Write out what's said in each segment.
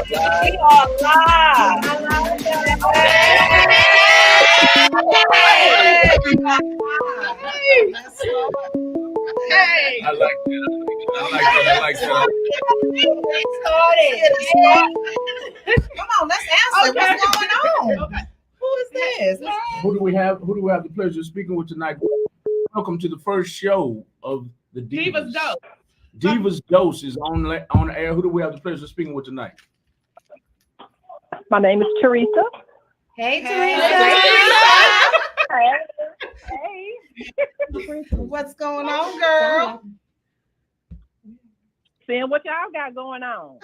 We are live. Hey. I like that. Come on, let's answer. Okay. What's going on? Okay. Who is this? Who do we have the pleasure of speaking with tonight? Welcome to the first show of the Diva'S Dose. Diva'S Dose is on the air. Who do we have the pleasure of speaking with tonight? My name is Teresa. Hey, Hey. What's going on, girl? Seeing what y'all got going on.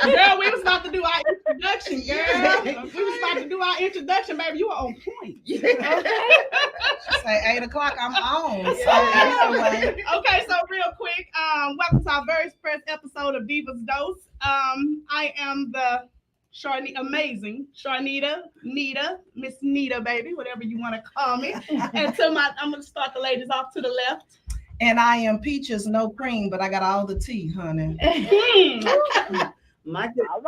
Girl, we was about to do our introduction, girl. We was about to do our introduction, baby. You were on point. Say 8:00. I'm on. Okay, so real quick, welcome to our very first episode of Diva'S Dose. I am the amazing Nita, Miss Nita, baby, whatever you want to call me. And I'm gonna start the ladies off to the left. And I am peaches, no cream, but I got all the tea, honey. My good. All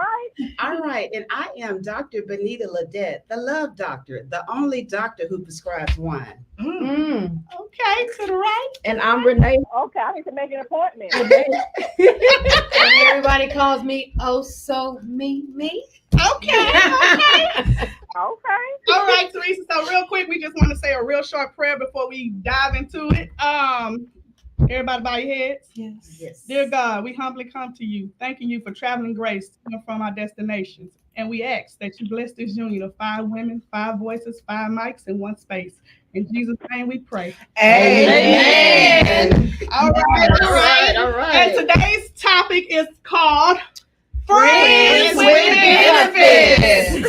right. And I am Dr. Benita Ledette, the love doctor, the only doctor who prescribes wine. Okay, to the right. And I'm Renee. Okay, I need to make an appointment. And everybody calls me me. Okay. Okay. All right, Teresa. So real quick, we just want to say a real short prayer before we dive into it. Everybody bow your heads. Yes. Dear God, we humbly come to you, thanking you for traveling grace to and from our destinations. And we ask that you bless this union of 5 women, 5 voices, 5 mics in one space. In Jesus' name we pray. Amen. All right. And today's topic is called Friends with Benefits.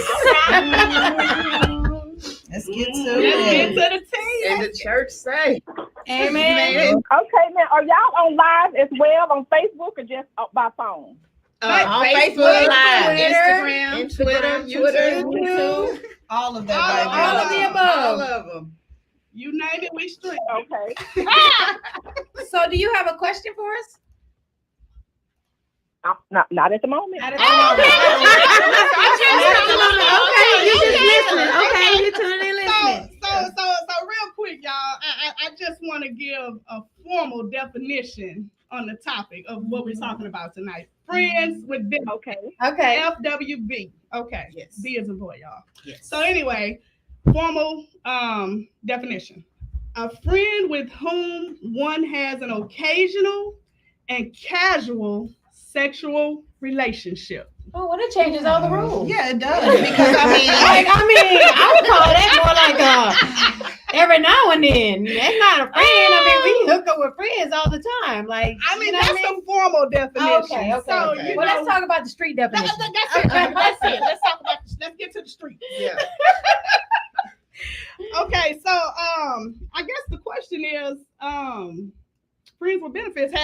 Let's get to Let's get it. to the tea. And the church say. Amen. Okay, now are y'all on live as well on Facebook or just by phone? On Facebook, Live, Instagram, Twitter, YouTube. All of that, baby. All of the above. All of them. You name it, we stream. Okay. So, do you have a question for us? Not at the moment. Not at the moment. Okay, you're tuning in listening. So real quick, y'all, I just want to give a formal definition on the topic of what we're talking about tonight. Friends with benefits. Okay. FWB. Okay. Yes. B is a boy, y'all. Yes. So anyway, formal definition. A friend with whom one has an occasional and casual sexual relationship. Oh, well, it changes all the rules. Yeah, it does. Because I I would call that more like every now and then. That's not a friend. We hook up with friends all the time. Like, That's the formal definition. Okay. So, Well, let's talk about the street definition. That's it. Let's talk about this. Let's get to the street. Yeah. Okay, so I guess the question is, friends with benefits,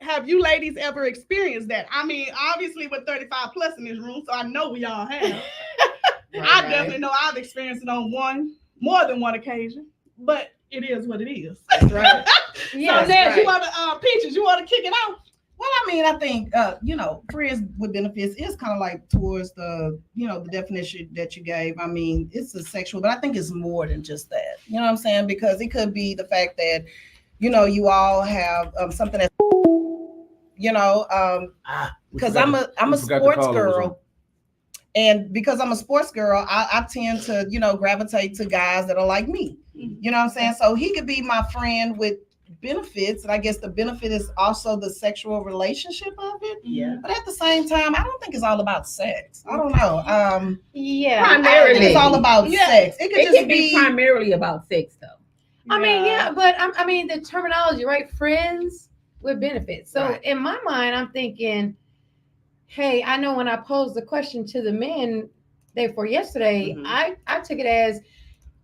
have you ladies ever experienced that? Obviously we're 35 plus in this room, so I know we all have. I definitely know I've experienced it on more than one occasion, but it is what it is. That's right. So Ned, you want to Peaches, you want to kick it off? Well, I think, friends with benefits is kind of like towards the definition that you gave. It's a sexual, but I think it's more than just that. You know what I'm saying? Because it could be the fact that, you all have something that's, because I'm a sports girl. And because I'm a sports girl, I tend to, gravitate to guys that are like me. You know what I'm saying? So he could be my friend with benefits, and I guess the benefit is also the sexual relationship of it. Yeah. But at the same time, I don't think it's all about sex. I don't know. Yeah. I think it's all about sex. It could just be primarily about sex, though. But the terminology, right? Friends with benefits. So in my mind, I'm thinking, hey, I know when I posed the question to the men yesterday, I took it as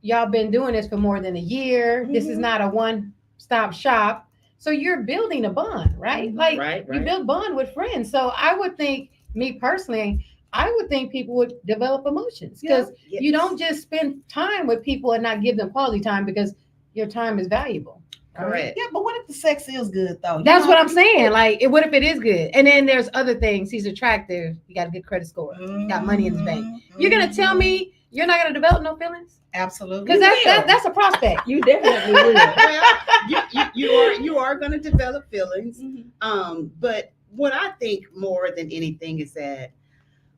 y'all been doing this for more than a year. This is not a one-stop shop. So you're building a bond, right? Like you build bond with friends. So I would think, me personally, I would think people would develop emotions because you don't just spend time with people and not give them quality time because your time is valuable. Correct. Yeah, but what if the sex is good though? That's what I'm saying. Like, what if it is good? And then there's other things. He's attractive. You got a good credit score. Got money in the bank. You're gonna tell me you're not gonna develop no feelings? Absolutely. Because that's a prospect. You definitely will. Well, you are going to develop feelings. But what I think more than anything is that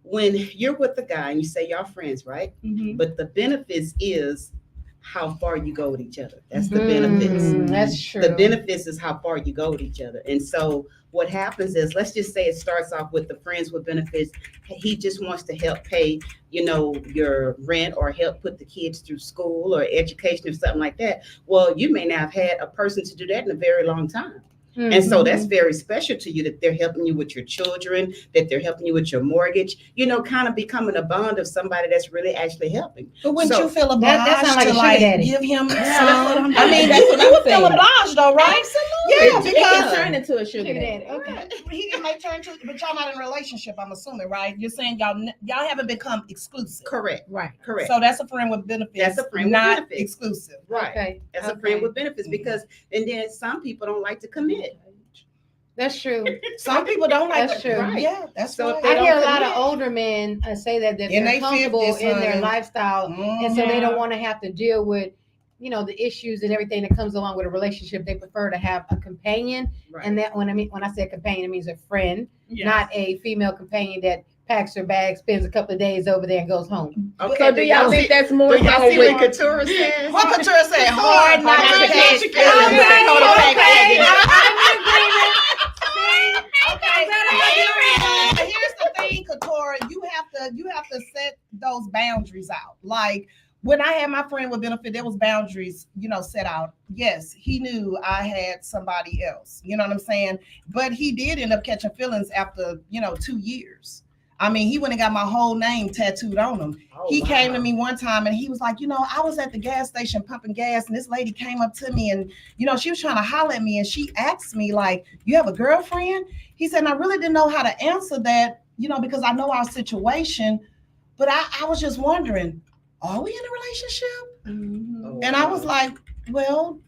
when you're with a guy and you say y'all friends, right? But the benefits is how far you go with each other. That's the benefits. That's true. The benefits is how far you go with each other. And so what happens is, let's just say it starts off with the friends with benefits. He just wants to help pay, your rent or help put the kids through school or education or something like that. Well, you may not have had a person to do that in a very long time. And so that's very special to you, that they're helping you with your children, that they're helping you with your mortgage, kind of becoming a bond of somebody that's really actually helping. But wouldn't you feel obliged that sounds like to a sugar daddy. give him some? I mean, that's what you I'm would feel saying. obliged though, right? Absolutely. Yeah, It because can turn into a sugar Sugar daddy. daddy. Okay. he didn't make turn to, but y'all not in a relationship, I'm assuming, right? You're saying y'all haven't become exclusive. Correct. Right. Correct. So that's a friend with benefits. That's a friend with not benefits. exclusive. Right. Okay. That's a friend with benefits, because, and then some people don't like to commit. That's true. Some people don't like That's it. true. Right. Yeah, that's So right. if they I hear a don't lot of commit. older men say that they're In they comfortable 50s, in their honey. lifestyle, and so they don't want to have to deal with, the issues and everything that comes along with a relationship. They prefer to have a companion, Right. and that when I say a companion, it means a friend, Yes. not a female companion that packs her bag, spends a couple of days over there, and goes home. Okay. So do y'all think that's more Do y'all so see with what Katura said? What Katura said? Hard not to catch catch feelings. feelings. Okay. Here's the thing, Katura. You have to set those boundaries out. Like when I had my friend with benefit, there was boundaries, set out. Yes, he knew I had somebody else. You know what I'm saying? But he did end up catching feelings after 2 years. I mean, he went and got my whole name tattooed on him. He came to me one time and he was like, I was at the gas station pumping gas, and this lady came up to me and, she was trying to holler at me, and she asked me, like, you have a girlfriend? He said, and I really didn't know how to answer that, because I know our situation, but I was just wondering, are we in a relationship? And I was like, well,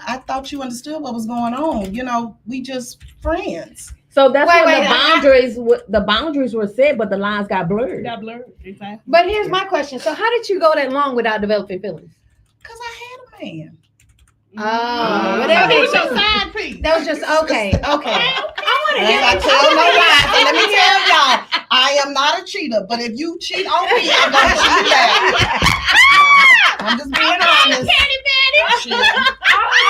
I thought you understood what was going on. We just friends. So that's Wait, when wait, the boundaries were set, but the lines got blurred. Got blurred. Exactly. But here's my question: so how did you go that long without developing feelings? Because I had a man. Oh, So whatever. he was your side piece. That was just okay. I want to And hear. I tell no lies. So let me tell y'all, I am not a cheater, but if you cheat on me, I'm gonna cheat back. I'm just being honest. Shit. Say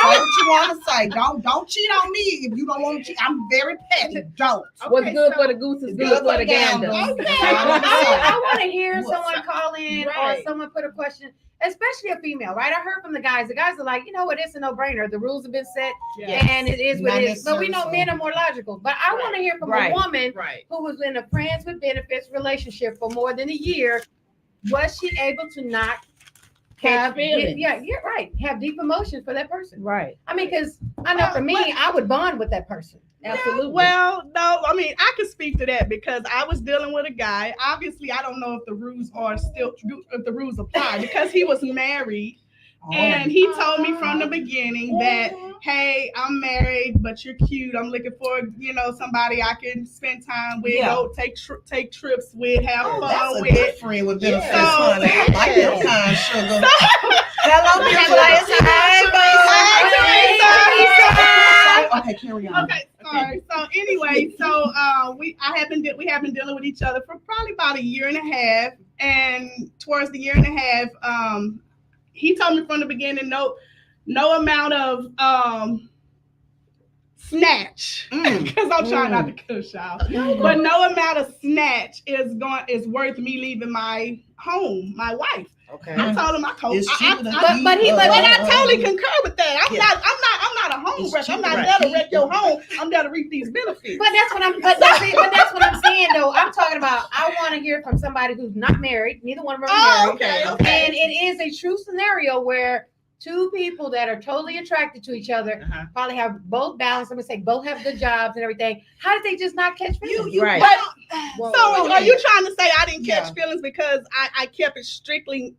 what you want to say. Don't cheat on me if you don't want to cheat. I'm very petty. Don't. What's good for the goose is good for the gander. I want to hear someone call in Right. or someone put a question, especially a female, right? I heard from the guys. The guys are like, it's a no-brainer. The rules have been set, and it is what Not it is. But we know necessarily. men are more logical. But I want to hear from a woman Right. who was in a friends with benefits relationship for more than a year. Was she able to not have feelings. you're right. Have deep emotions for that person. Right. I mean, because I know for me, I would bond with that person. Absolutely. Well, no, I mean, I can speak to that because I was dealing with a guy. Obviously, I don't know if the rules are still, if the rules apply, because he was married. And he told me from the beginning that, hey, I'm married, but you're cute. I'm looking for, somebody I can spend time with, go take trips with, have fun That's a with. good friend with benefits, Yeah. honey. I like Yeah. that kind of sugar. Hello, Okay, carry on. Okay, sorry. So anyway, we have been dealing with each other for probably about a year and a half, and towards the year and a half, he told me from the beginning, no amount of snatch, because I'm trying not to cuss y'all, but no amount of snatch is worth me leaving my home, my wife. Okay. I told him I It's cheaper than but I totally concur with that. I'm not a home It's wrecker. I'm cheaper not to there to keep wreck your them. home. I'm there to reap these benefits. But that's what I'm saying though. I'm talking about I want to hear from somebody who's not married. Neither one of them are married. Okay. And it is a true scenario where two people that are totally attracted to each other, probably have both balance. I'm gonna say both have good jobs and everything. How did they just not catch feelings? Right. So are you trying to say I didn't catch feelings because I kept it strictly in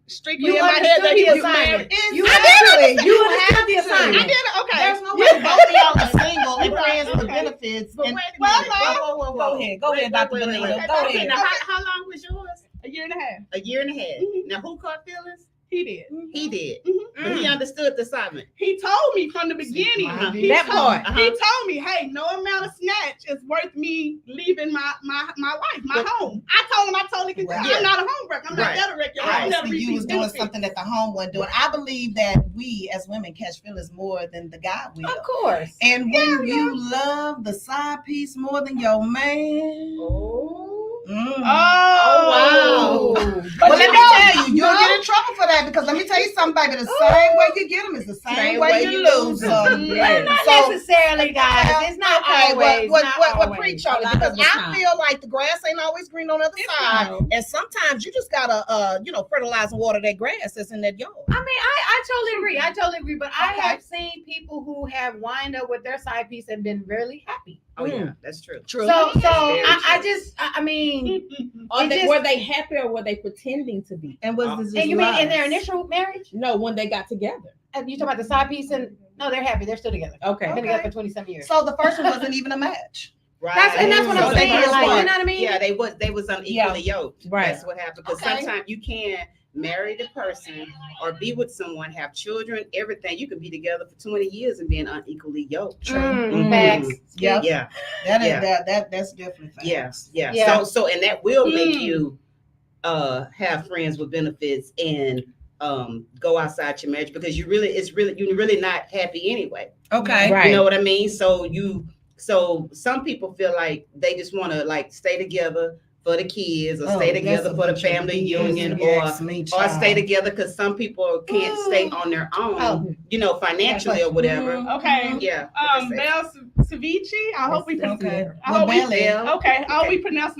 my head that you was married? You have the assignment. I did it. Okay. There's no way both of y'all are single and friends with benefits. But And, wait a minute. whoa. Go ahead, Dr. Benita. Go ahead. Now, how long was yours? A year and a half. A year and a half. Now, who caught feelings? He did. He did. Mm-hmm. But he understood the assignment. He told me from the beginning. He told me, hey, no amount of snatch is worth me leaving my wife, my home. I told him I totally could. I'm not a homewrecker. I'm not that regular. Obviously, you was doing something that the home wasn't doing. I believe that we as women catch feelings more than the guy will. Of course. And when you love the side piece more than your man. Wow. But let me tell you, you'll get in trouble for that because let me tell you something, baby. The same way you get them is the same way you lose them. Not necessarily, guys. It's not always. What preach on it? Because I feel like the grass ain't always green on the other side, and sometimes you just gotta, fertilize and water that grass that's in that yard. I mean, I totally agree. But I have seen people who have wind up with their side piece and been really happy. Oh yeah, that's true. True. So I mean, were they happy or were they pretending to be? And was this? And you mean in their initial marriage? No, when they got together. And you talking about the side piece? And no, they're happy. They're still together. Okay. Been together for 27 years. So the first one wasn't even a match. Right. That's what I'm saying. Like, you know what I mean? Yeah, they was unequally yoked. Right. That's what happened. Because sometimes you can't marry the person or be with someone, have children, everything. You can be together for 20 years and being unequally yoked. Facts. Yeah. That's definitely facts. Yeah. So and that will make you have friends with benefits and go outside your marriage because you're really not happy anyway. Okay. Right. You know what I mean? So some people feel like they just want to like stay together for the kids or stay together for the family union or stay together because some people can't stay on their own, financially or whatever. Okay. Yeah. Belle Ceviche. I hope we pronouncing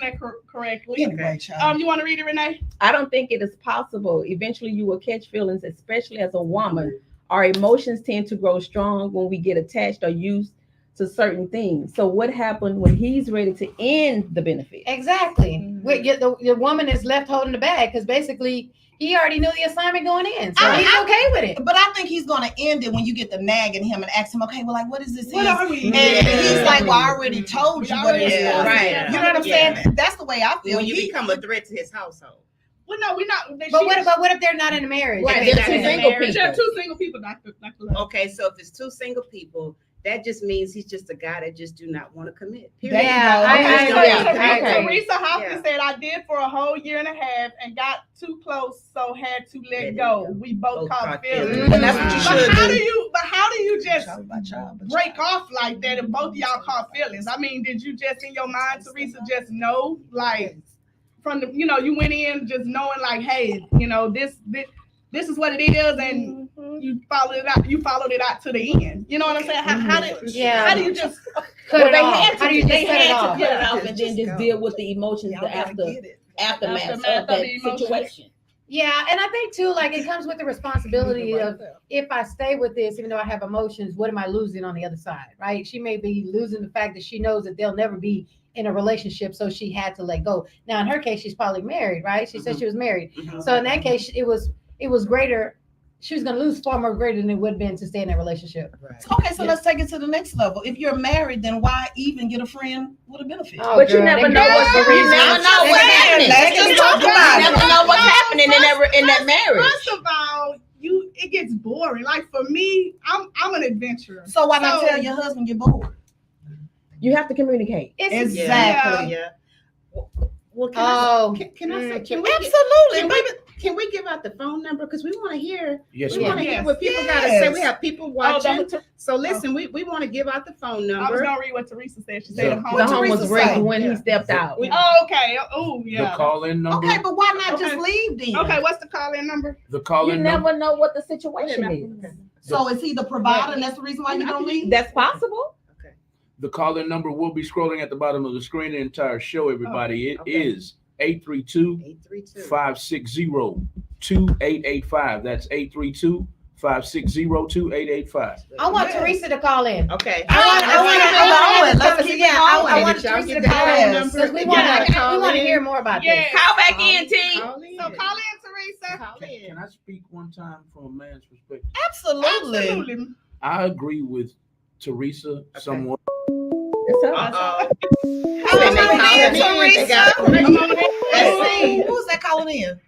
that correctly. Anyway, child. You want to read it, Renee? I don't think it is possible. Eventually you will catch feelings, especially as a woman. Our emotions tend to grow strong when we get attached or used to certain things. So what happened when he's ready to end the benefit? Exactly. The woman is left holding the bag because basically he already knew the assignment going in. So he's okay with it. But I think he's going to end it when you get the nagging him and ask him, okay, well, like, what is this? What are we? And he's like, well, I already told you what it is. Right. You know what I'm saying? That's the way I feel. When you become a threat to his household. Well, no, we're not. But what if they're not in a marriage? Right. They're two single people. They're two single people, Dr. Okay, so if it's two single people, that just means he's just a guy that just do not want to commit. Teresa Hopkins said, I did for a whole year and a half and got too close, so had to let go. We both caught feelings. And that's what you should do. But how do you just break off like that if both of y'all caught feelings? I mean, did you just in your mind, Teresa, just know, like, from the, you went in just knowing, like, hey, this is what it is, and you followed it out. You followed it out to the end. You know what I'm saying? How do you just cut it off? They had to cut it off Yeah. and then just deal with the emotions, the aftermath of that situation. Yeah, and I think too, like it comes with the responsibility of if I stay with this, even though I have emotions, what am I losing on the other side, right? She may be losing the fact that she knows that they'll never be in a relationship, so she had to let go. Now, in her case, she's probably married, right? She said she was married, so in that case, it was greater. She was going to lose far more greater than it would have been to stay in that relationship. Right. Okay, so let's take it to the next level. If you're married, then why even get a friend with a benefit? Oh, but you never know what's the reason. You never know what's happening. Let's just talk about it. You never know what's happening in that marriage. First of all, it gets boring. Like for me, I'm an adventurer. So why not tell your husband you're bored? You have to communicate. Exactly. Yeah. Well, can I say? Can we give out the phone number because we want to hear? Yes, we want to hear what people got to say. We have people watching. So listen, we want to give out the phone number. I was gonna read what Teresa said. She said the home was ready when he stepped out. Okay. Oh yeah. The call-in number. Okay, but why not just leave then? Okay, what's the call-in number? The call-in number. You never know what the situation is. So is he the provider, and that's the reason why you don't leave? That's possible. The call-in number will be scrolling at the bottom of the screen the entire show, everybody. It is 832-560-2885. That's 560-2885. I want Teresa to call in. Okay. I want Teresa to call in because we want to hear more about this. Call back in, T. So call in, Teresa. Can I speak one time from a man's perspective? Absolutely. I agree with Teresa somewhat. Uh-oh. Teresa. Let's see. Who's that calling in?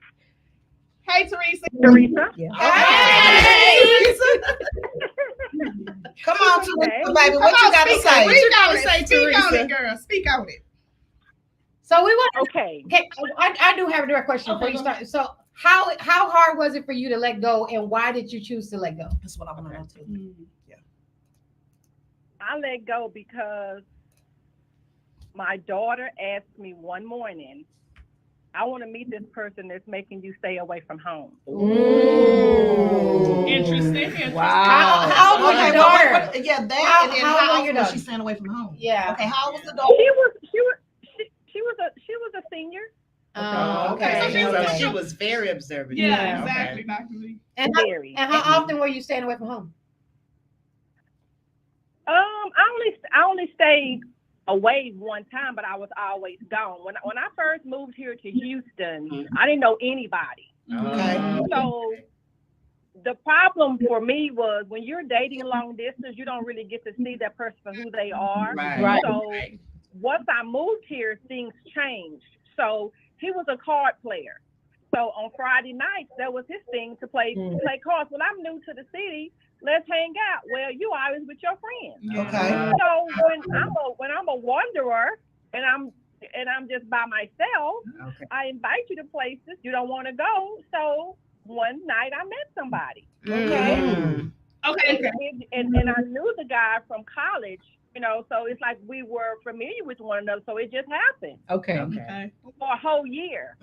Hey, Teresa. Teresa. Hey, Teresa. Come on, Teresa, baby. What you got to say? What you got to say, Teresa? Speak on it, girl. Speak on it. So we want. Okay. I do have a direct question before you start. So how hard was it for you to let go, and why did you choose to let go? That's what I want to know too. I let go because my daughter asked me one morning, I want to meet this person that's making you stay away from home. Ooh. Interesting. Wow. How old was your daughter? Yeah, that. How- And then how how old old your was daughter? she staying away from home? Yeah. Okay, how old was the daughter? She was a senior. Okay. Okay. So she was very observant. Yeah, Okay. exactly, Dr. Lee. And how often were you staying away from home? I only stayed away one time, but I was always gone. When I first moved here to Houston, I didn't know anybody. Okay. So the problem for me was when you're dating long distance, you don't really get to see that person for who they are. Right. So once I moved here, things changed. So he was a card player. So on Friday nights, that was his thing to play cards. Well, I'm new to the city. Let's hang out. Well, you always with your friends. Okay. So when I'm a wanderer and I'm just by myself, I invite you to places you don't want to go. So one night I met somebody. Okay. And I knew the guy from college, so it's like we were familiar with one another. So it just happened. Okay. For a whole year.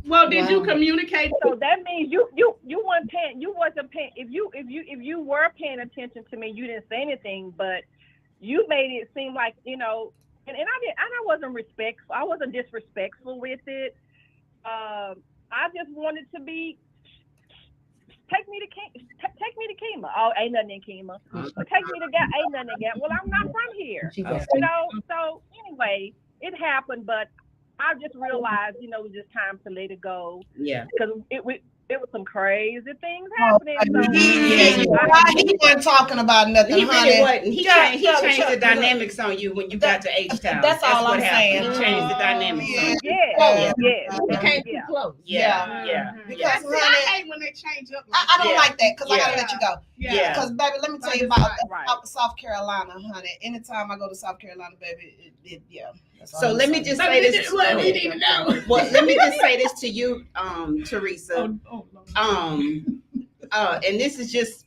Well, did you communicate? So that means you wasn't paying. If you were paying attention to me, you didn't say anything, but you made it seem like and I wasn't respectful. I wasn't disrespectful with it. I just wanted to be. Take me to Kima. Oh, ain't nothing in Kima. Take me to Gap. Ain't nothing in Gap. Well, I'm not from here. So anyway, it happened, but I just realized, it was just time to let it go. Yeah. Because it was some crazy things happening. He wasn't talking about nothing, He honey. really wasn't. He changed the dynamics on you when you got to H-Town. That's all I'm saying. He changed the dynamics on you. Yeah. You came too close. Yeah. Because, I honey, hate when they change up. I don't like that because I gotta let you go. Yeah. Because, baby, let me tell you about South Carolina, honey. Anytime I go to South Carolina, baby, So let me just say this. We need to know. Well, let me just say this to you, Teresa. And this is just,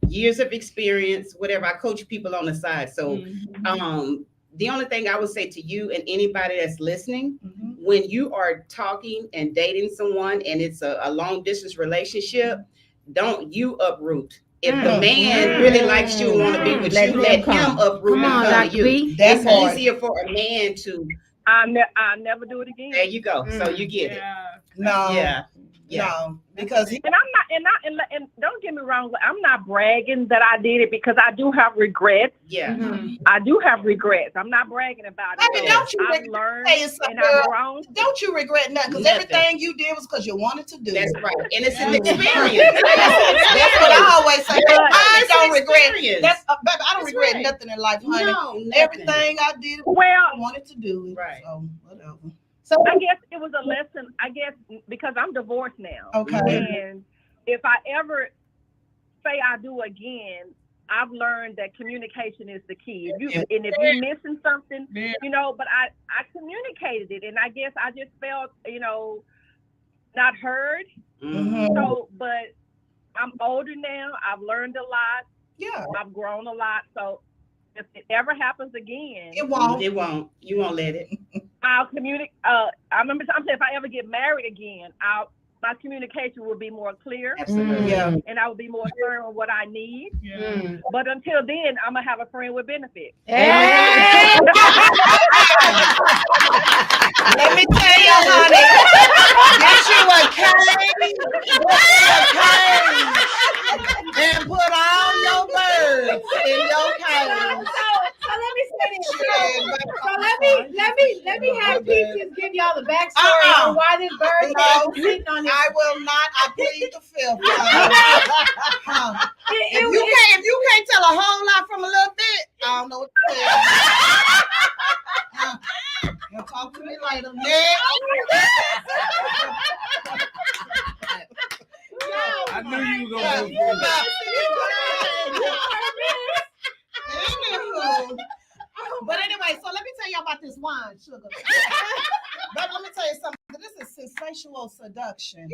years of experience, whatever. I coach people on the side. So the only thing I would say to you and anybody that's listening, when you are talking and dating someone and it's a long distance relationship, don't you uproot. If the man really likes you and want to be with you, let him uproot and come to you. That's easier for a man to. I'll never do it again. There you go. So you get it. No. No, because and I'm not, and don't get me wrong, I'm not bragging that I did it because I do have regrets. Yeah, I do have regrets. I'm not bragging about it. I mean, don't you I've learned and girl, I've grown. Don't you regret nothing? Because everything you did was because you wanted to do. That's it. right, and it's an experience. That's what I always say. I don't regret. Baby, I don't regret nothing in life, honey. No, everything I did, I wanted to do it. Right. So whatever. So I guess it was a lesson. I guess because I'm divorced now. Okay. And if I ever say I do again, I've learned that communication is the key. If you're missing something, but I communicated it, and I guess I just felt, not heard. So, but I'm older now. I've learned a lot. Yeah. I've grown a lot. So if it ever happens again, it won't. You won't let it. I'll communicate. I remember I'm saying if I ever get married again, my communication will be more clear. Absolutely. Yeah. And I will be more firm on what I need. Yeah. But until then, I'm gonna have a friend with benefits. Hey! Let me tell you, honey. Get you a K. me have Peaches give y'all the backstory on why this bird is sitting on this. I will not. I plead the fifth. If you can't tell a whole lot from a little bit, I don't know what to tell you. You'll talk to me later, man. I knew you were gonna go for it. But anyway, so let me tell you about this wine, sugar. But let me tell you something. This is sensational seduction.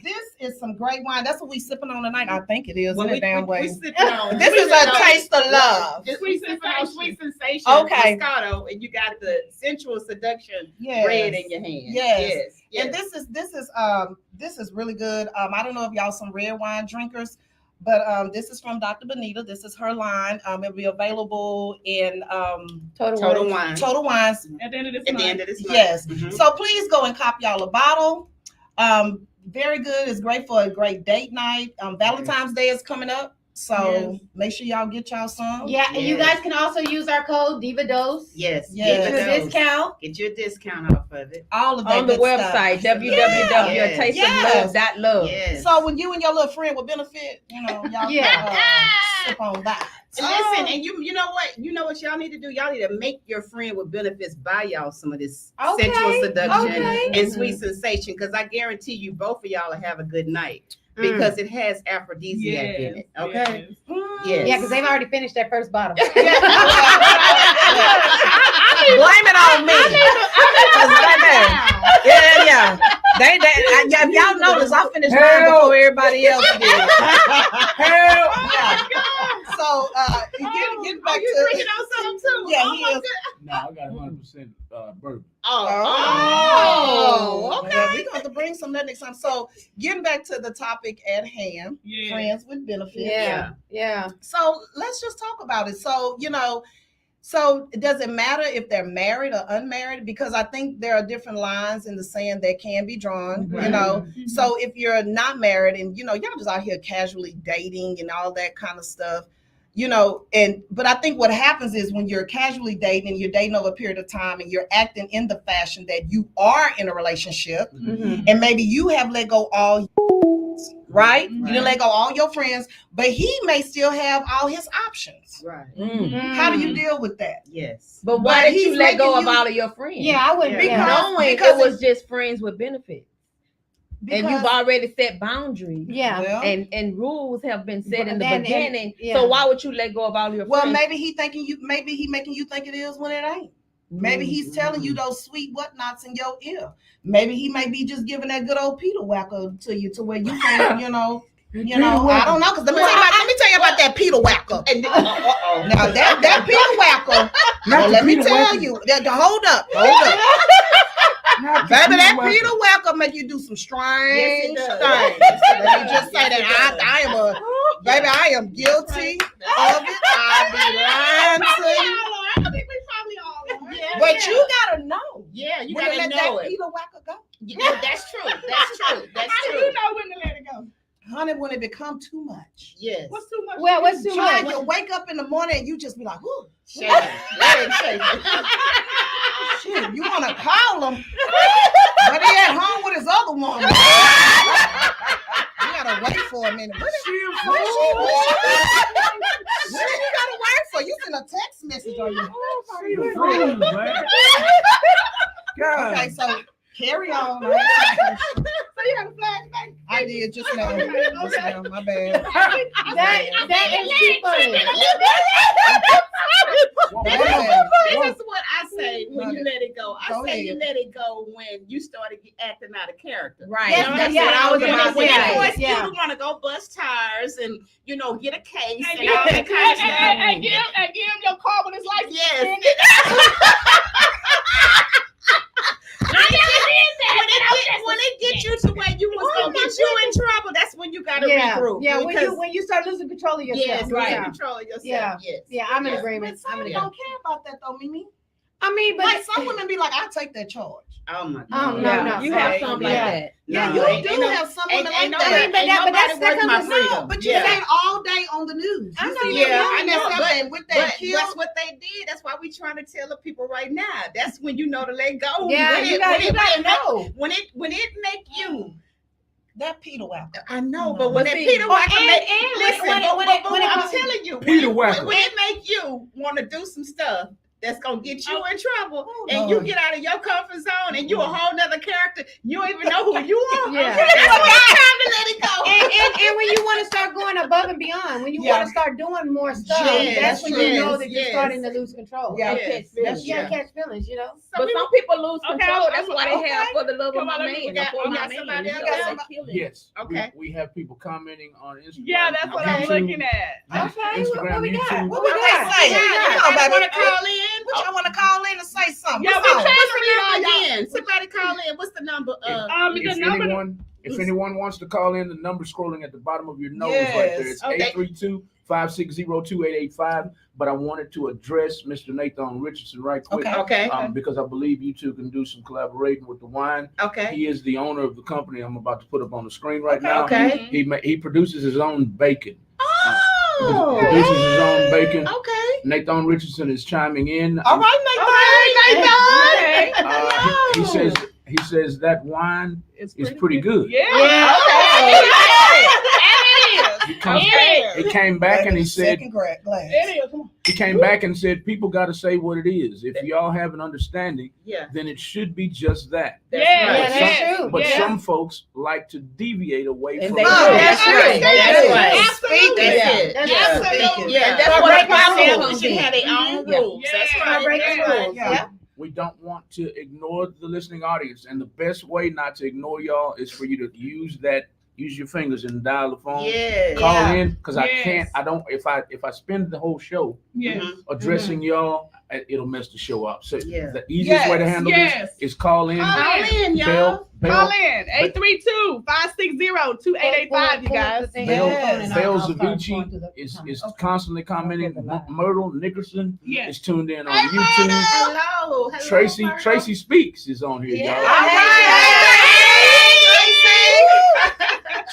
This is some great wine. That's what we sipping on tonight. I think it is. This is a taste of love. Sweet sensation. Okay. Moscato, and you got the sensual seduction red in your hand. Yes. And this is really good. I don't know if y'all some red wine drinkers. But this is from Dr. Benita. This is her line. It'll be available in Total Wines. At the end of this month. Yes. Mm-hmm. So please go and cop y'all a bottle. Very good. It's great for a great date night. Valentine's Day is coming up. So make sure y'all get y'all some. Yeah, and you guys can also use our code DivaDose. Yes. Get your discount. Get your discount off of it. All of that on the website, www.tasteoflove.love. Yes. So when you and your little friend will benefit, y'all sip on that. Listen, and you know what y'all need to do? Y'all need to make your friend with benefits buy y'all some of this sensual seduction and sweet sensation, because I guarantee you both of y'all will have a good night. Because it has aphrodisiac in it. Okay. Yes. Yeah, because they've already finished that first bottle. Blame it on me. Yeah. If y'all notice, I finished mine before everybody else did. Hell yeah. So getting back to drinking on something too. Yeah, he is. No, I got 100% bourbon. Oh, okay. Well, we're going to bring some that next time. So, getting back to the topic at hand, friends with benefits. Yeah. So, let's just talk about it. So, so does it matter if they're married or unmarried? Because I think there are different lines in the sand that can be drawn, Mm-hmm. So if you're not married and, y'all just out here casually dating and all that kind of stuff, but I think what happens is when you're casually dating, you're dating over a period of time and you're acting in the fashion that you are in a relationship, and maybe you have let go all, right? You didn't let go all your friends, but he may still have all his options. Right. How do you deal with that? Yes. But why did you let go of all of your friends? Yeah, I wouldn't. Knowing it was just friends with benefits. And you've already set boundaries. Yeah. And rules have been set in the beginning. So why would you let go of all your friends? Well, maybe he making you think it is when it ain't. Maybe he's telling you those sweet whatnots in your ear. Maybe he may be just giving that good old Peter whacker to you to where you can, I don't know. Because let me tell you about that Peter whacker. Now that Peter whacker. Now let me tell you. Hold up. Baby, that Peter whacker make you do some strange things. Let me just say that I am guilty of it. I be lying to you. I think we probably all are. But you gotta know. Yeah, you when gotta let know that it. Peter whacker go. Yeah, that's true. How do you know when to let it go? Honey, when it become too much. Yes. What's too much? Well, what's too much? You wake up in the morning and you just be like, whoo. Shit, You want to call him, but he at home with his other woman. You gotta wait for a minute. What you gotta wait for? You send a text message on your phone. Okay, so carry on. So you have a flashback? I did just now. Just now, my bad. That is too funny. This is what I say when you let it go. I say you let it go when you started acting out of character. Right. That's what I was about to say. You want to go bust tires and get a case and all that kind of stuff. And give him your car with his license. Yes. When it gets you to where you was gonna get you in trouble, that's when you gotta regroup. Yeah, when you start losing control of yourself. Yes, right. Control of yourself. Yeah. Yes. Yeah, I'm in agreement. But some don't care about that though, Mimi. I mean, but Like some women be like, I take that charge. Oh my Oh, God. no. You have Okay. some like Yeah. that. Yeah, No, you ain't do no- have some women like ain't that. nobody- but ain't that- but nobody that's worth that my comes with- freedom. No, but you Yeah. ain't all day on the news. I You know see you them Yeah, don't. doing I know, that stuff with that But kill. that's what they did. That's why we trying to tell the people right now. That's when you know to let go. Yeah, When you it- got when to it- know. When it make you. That Peter Whacker. I know, No. but when But that see- Peter Oh, Whacker and- make, and listen, when it- but when it I'm comes- telling you, Peter Whacker. when it make you want to do some stuff that's gonna get you in trouble, Oh, and Lord. you get out of your comfort zone, and you a whole nother character, you don't even know who you are. Yeah. That's when it's time to let it go. And when you want to start going above and beyond, when you Yeah. want to start doing more stuff, Yes, that's when yes, you know that you're yes. starting to lose control. Yeah. Yes, That's You yeah. gotta catch feelings, you know. But some people lose Okay, control. I'm- That's why they have for the love of Come my on, man. we got- for we my got man. somebody You else. know, Somebody- they killing. Yes. Okay. We have people commenting on Instagram. Yeah, that's what I'm YouTube, looking at. Okay, what we got? YouTube. What we What got? they say? Yeah, You know, everybody baby. want to call in? What y'all want to call in and say something? Yeah, Come we on. trying What's to the read all number y'all. again? Somebody call in. What's the number? If anyone wants to call in, the number scrolling at the bottom of your nose Yes. right there. It's Okay. 832-560-2885. But I wanted to address Mr. Nathan Richardson right quick. Okay. Okay. Because I believe you two can do some collaborating with the wine. Okay. He is the owner of the company I'm about to put up on the screen right now. Okay. He produces his own bacon. Oh. Produces his own bacon. Okay. Nathan Richardson is chiming in. All right, Nathan. He says that wine is pretty good. Yeah. Yeah. He came back and he said Second glass. It is. Come on. he came back and said people got to say what it is. If y'all have an understanding, Yeah. then it should be just that. That's Yeah, right. Yeah, that's yeah. true. But Yeah. some folks like to deviate away And from they that. do. That's right. That's right. Absolutely. That's Yeah. it. That's Yeah. absolutely. Yeah. That's Start what breaking the rules. problem should have their own Yeah. rules. That's Yeah. right. Breaking That's right. rules. Yeah. Yeah. We don't want to ignore the listening audience, and the best way not to ignore y'all is for you to use your fingers and dial the phone. Yes. Call Yeah. in because I Yes. can't. I don't. If I spend the whole show Yes. Mhm. addressing y'all, it'll mess the show up. So Yeah. the easiest way to Yes. handle Yes. this is call in. Call in, y'all. Bell Call in 832-560-2885, you guys. Bell Zavici is constantly commenting. Myrtle Nickerson Yes. is tuned in on Hello. YouTube. Hello. Tracy Myrtle. Tracy Speaks is on here, Yeah. y'all. All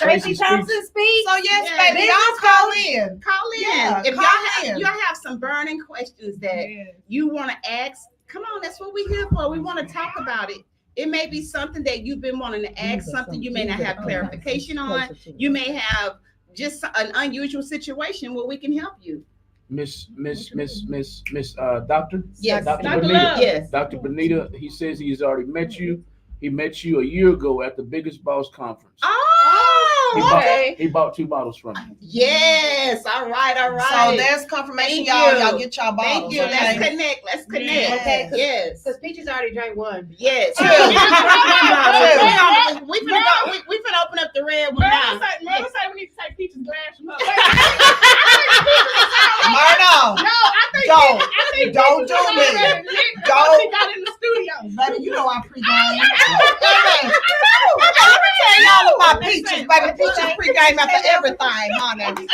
Tracy Speaks. Thompson speaks. So yes, Yeah. baby, y'all call in. Call in. Yeah, If call in. y'all have some burning questions that Yes. you want to ask, come on, that's what we're here for. We want to talk about it. It may be something that you've been wanting to ask, something you may not have clarification on. You may have just an unusual situation where we can help you. Miss Doctor. Yes. Dr. Dr. Benita. Love. Yes. Dr. Benita, he says he's already met you. He met you a year ago at the Biggest Boss Conference. He Oh, bought, okay. he bought 2 bottles from you. Yes. All right. All So right. there's confirmation, Thank y'all. you. Y'all get y'all Thank bottles. you. Okay? Let's connect. Let's connect. Yes. Okay, Yes. Because Peaches already drank one. Yes. Two. We finna open up the red one now. Myrtle say we need to take Peach's glass from her. Myrtle, No, I think Don't. I think Don't Peaches do was me. already lit before Don't. she got in the studio. baby, you know I'm pre-game. Let me tell y'all about Peaches, baby. Peaches pre-game after everything, honey.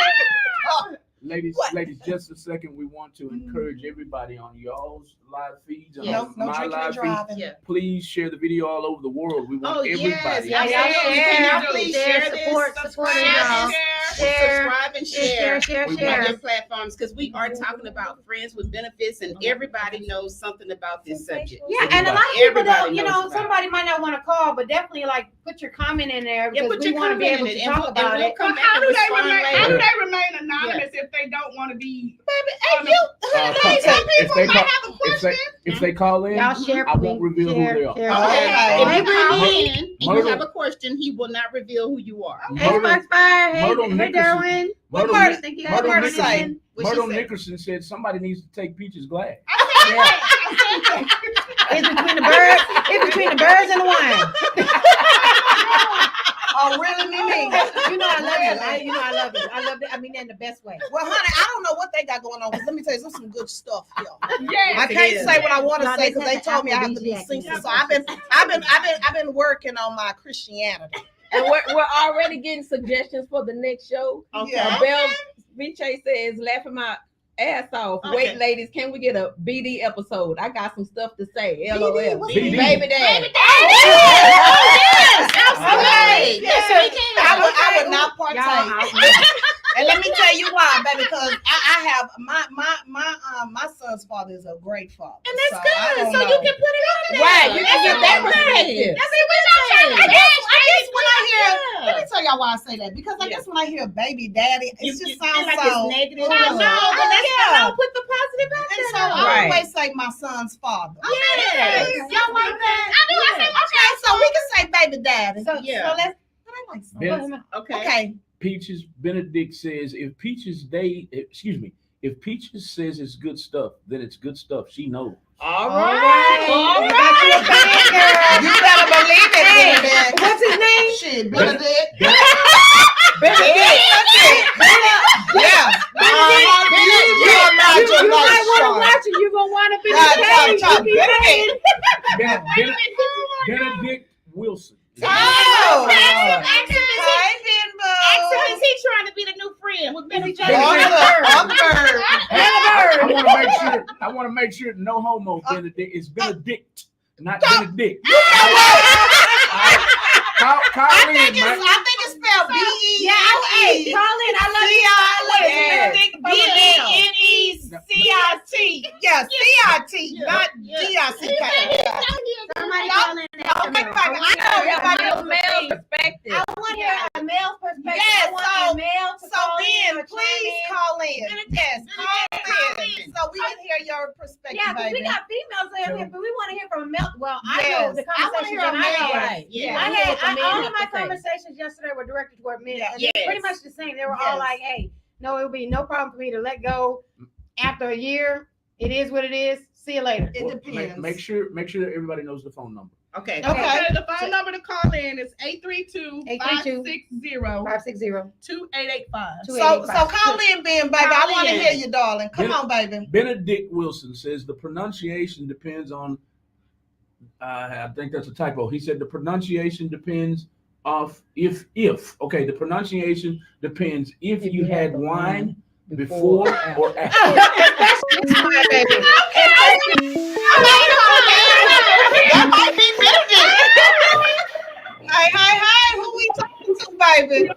Ladies, What? just a second. We want to encourage everybody on y'all's live feeds and Yes. on No my drinking and live feed. driving. Yeah. Please share the video all over the world. We want Oh, yes. everybody. Yes. Y'all Absolutely. share, Can y'all please share this? support Subscribe, y'all. share, subscribe and share. Share. On your platforms, because we are talking about friends with benefits, and everybody knows something about this subject. Yeah, and a lot of people Everybody don't, you knows know, about it. somebody might not want to call, but definitely like put your comment in there Yeah, because put we your want to be comment able in to it, talk about we'll it. come But back how and do they respond remain? later. How do they remain anonymous if they don't want to be? If they call in, Y'all share, I please. won't reveal Share, who they are. share. Okay. Okay. If you Maybe call we- in and you Myrtle. have a question, he will not reveal who you are. Hey, Foxfire. Hey, Myrtle hey, Nickerson. Darwin. Myrtle, Myrtle- Thank you. Myrtle Myrtle Nickerson, Nickerson. What'd she Myrtle say? Nickerson said somebody needs to take Peach's glass. It's between the birds. It's between the birds and the wine. Oh, really, Mimi? You know I love you. You know I love you. I love it. I mean that in the best way. Well, honey, I don't know what they got going on. Because let me tell you, there's some good stuff here. Yes, I it can't is. say what I want to Y'all say just because they had the told me I have to be aphrodisiac sincere. music. So I've been working on my Christianity. And we're already getting suggestions for the next show. Yeah. Belle Viche says, laugh him out. ass off. Okay. Wait, ladies, can we get a BD episode? I got some stuff to say. LOL. what's BD? Baby daddy. Yes, absolutely. Yes, Yes, we can. I would not partake. And let me tell you why, baby, because I have my son's father is a great father. And that's so I good. don't So know. you can put it on there. Right, you can get that perspective. I guess when I hear, let me tell y'all why I say that. Because I guess when I hear baby daddy, it You just feel sounds like so it's negative. Ugh. I know, but let's Yeah. don't put the positive out And there. so I Right. always say my son's father. Yes. Y'all like that? I do. I say, Okay, so we can say baby daddy. So, Yeah. so let's. Ben- okay. Okay. Peaches Benedict says if Peaches if Peaches says it's good stuff, then it's good stuff. She knows. All right. right. All You right. got you a fan, girl. You better believe it, Hey, Benedict. what's his name? Shit, Benedict. Benedict. Yeah. You might want to watch it. You're gonna want to be the Benedict Wilson. Oh, Hey, Hi, Benbo. is he trying to be the new friend with Benny J? I want to make sure no homo Benedict. It's Benedict, not Stop. Benedict. Call I in, think man. it's spelled B-E-N-E. Hey, Colin, I love you. B-E-N-E-C-I-T. Yeah, C-I-T, not G-I-C-K. Somebody call in. I know everybody Male perspective. I want to hear a male perspective. Yes, I want a male to So call in Ben, or please chime in. call in. Yes, call in. So we can hear your perspective, Yeah, because we baby. got females in here, but we want to hear from a male. Well, I know Yes, the I wanna conversations hear a that I male. had. Right. Yeah. I had all have of my to say. conversations yesterday were directed toward men, and Yes. they're pretty much the same. They were Yes. all like, "Hey, no, it would be no problem for me to let go after a year. It is what it is. See you later." It Well, depends. Make sure that everybody knows the phone number. Okay. Okay. The phone number to call in is 832-560-2885. 560-2885. So call in, Ben, baby. I Call want to in. hear you, darling. Come on, baby. Benedict Wilson says the pronunciation depends on. I think that's a typo. He said the pronunciation depends of if. Okay, the pronunciation depends if you had wine before or after. That might be Benedict. Hey, who we talking to, baby?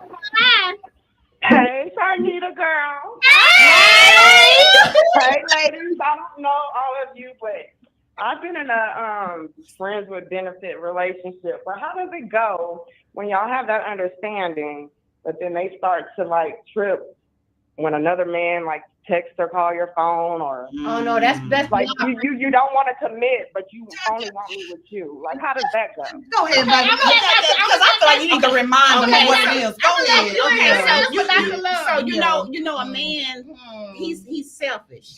Hey, Sharnita girl. Hey, ladies. I don't know all of you, but I've been in a friends with benefit relationship. But how does it go when y'all have that understanding, but then they start to like trip when another man like text or call your phone, or Oh no, that's like you don't want to commit, but you only want me with you? Like, how does that go? Go ahead, baby. Because I feel like you need to remind them of what it is. Go ahead. So you know, a man, he's selfish.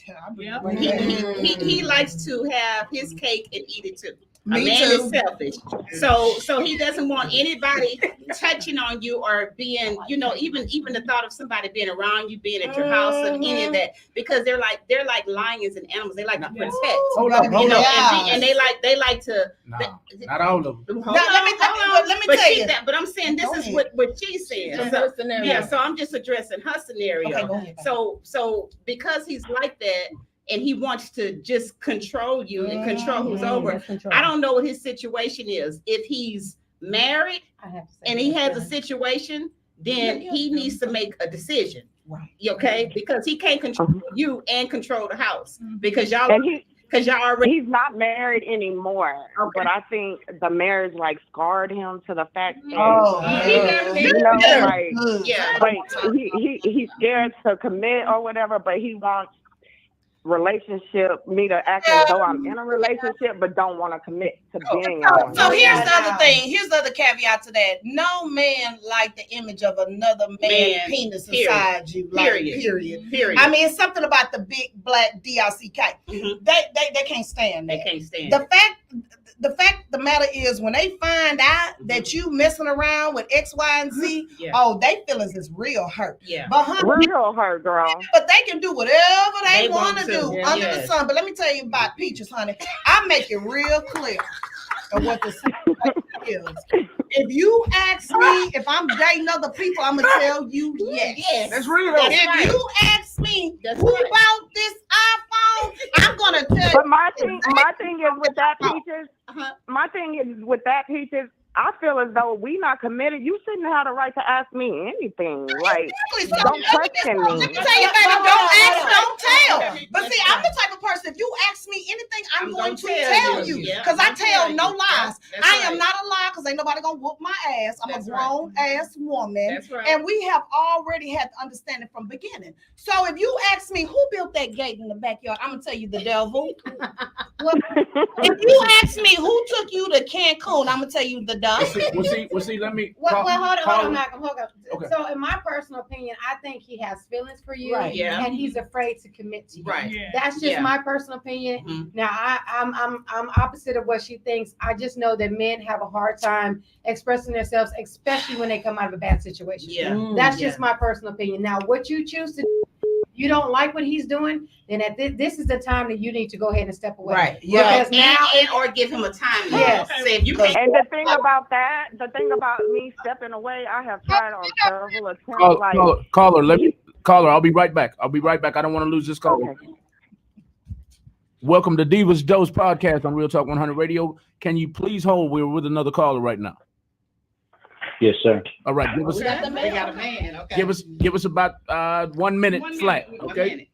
He likes to have his cake and eat it too. A Me man too. is selfish. So he doesn't want anybody touching on you or being, even the thought of somebody being around you, being at your house or any of that, because they're like lions and animals. They like to protect. Hold up, hold up. And they like to. No, not all of them. Hold Now, on. let me But tell she you. that. But I'm saying this Go is ahead. what she's saying. Just So, her scenario. yeah. So I'm just addressing her scenario. Okay, go ahead. So because he's like that and he wants to just control you and control who's over, That's control. I don't know what his situation is. If he's married I have to say and he that. has a situation, then he needs to make a decision. Right. Okay? Because he can't control you and control the house because y'all And already. he's not married anymore, Okay. but I think the marriage like scarred him to the fact that like Yeah. like he's scared to commit or whatever, but he wants me to act as though I'm in a relationship, but don't want to commit to being in one. So here's the other thing. Here's the other caveat to that. No man like the image of another man's penis inside you. Like, period. I mean, it's something about the big black DICK. Mhm. They can't stand that. They can't stand The fact the matter is when they find out that you messing around with X, Y, and Z, Yeah. they feelings is real hurt. Yeah. But honey, Real hurt, girl. but they can do whatever they They want want to to. do Yeah. under the sun. But let me tell you about Peaches, honey. I make it real clear of what the situation is. If you ask me if I'm dating other people, I'm gonna tell you yes. Yes. That's real. Though. If you ask me That's who right. bought this iPhone, I'm gonna tell But you. my thing is with that, Peaches. Uh-huh. My thing is with that, Peaches. I feel as though we not committed. You shouldn't have the right to ask me anything. Like, Exactly. So don't question me. Let me tell you, baby, don't ask, don't tell. But see, I'm the type of person, if you ask me anything, I'm going to tell you. Yeah, Because I I'm gonna tell tell no you. lies. That's I am right. not a lie because ain't nobody gonna whoop my ass. I'm That's a right. grown ass woman. That's right. And we have already had the understanding from beginning. So if you ask me who built that gate in the backyard, I'm gonna tell you the devil. If you ask me who took you to Cancun, I'm gonna tell you the duck. Well, see, let me. Well, hold call- on, Malcolm. Hold on. Okay. So, in my personal opinion, I think he has feelings for you, Right. Yeah. and he's afraid to commit to you. Right. Yeah. That's just Yeah. my personal opinion. Mhm. Now, I'm opposite of what she thinks. I just know that men have a hard time expressing themselves, especially when they come out of a bad situation. Yeah. That's just my personal opinion. Now, what you choose to do, you don't like what he's doing, then this is the time that you need to go ahead and step away. Right. Yeah. Because now, or give him a time. Yes. Say if you can't. And the thing about me stepping away, I have tried on several attempts. Caller, I'll be right back. I don't want to lose this caller. Okay. Welcome to Diva'S podcast on Real Talk 100 Radio. Can you please hold? We're with another caller right now. Yes, sir. All right, give us We got a man. Okay. give us about 1 minute 1 flat. minute. Okay.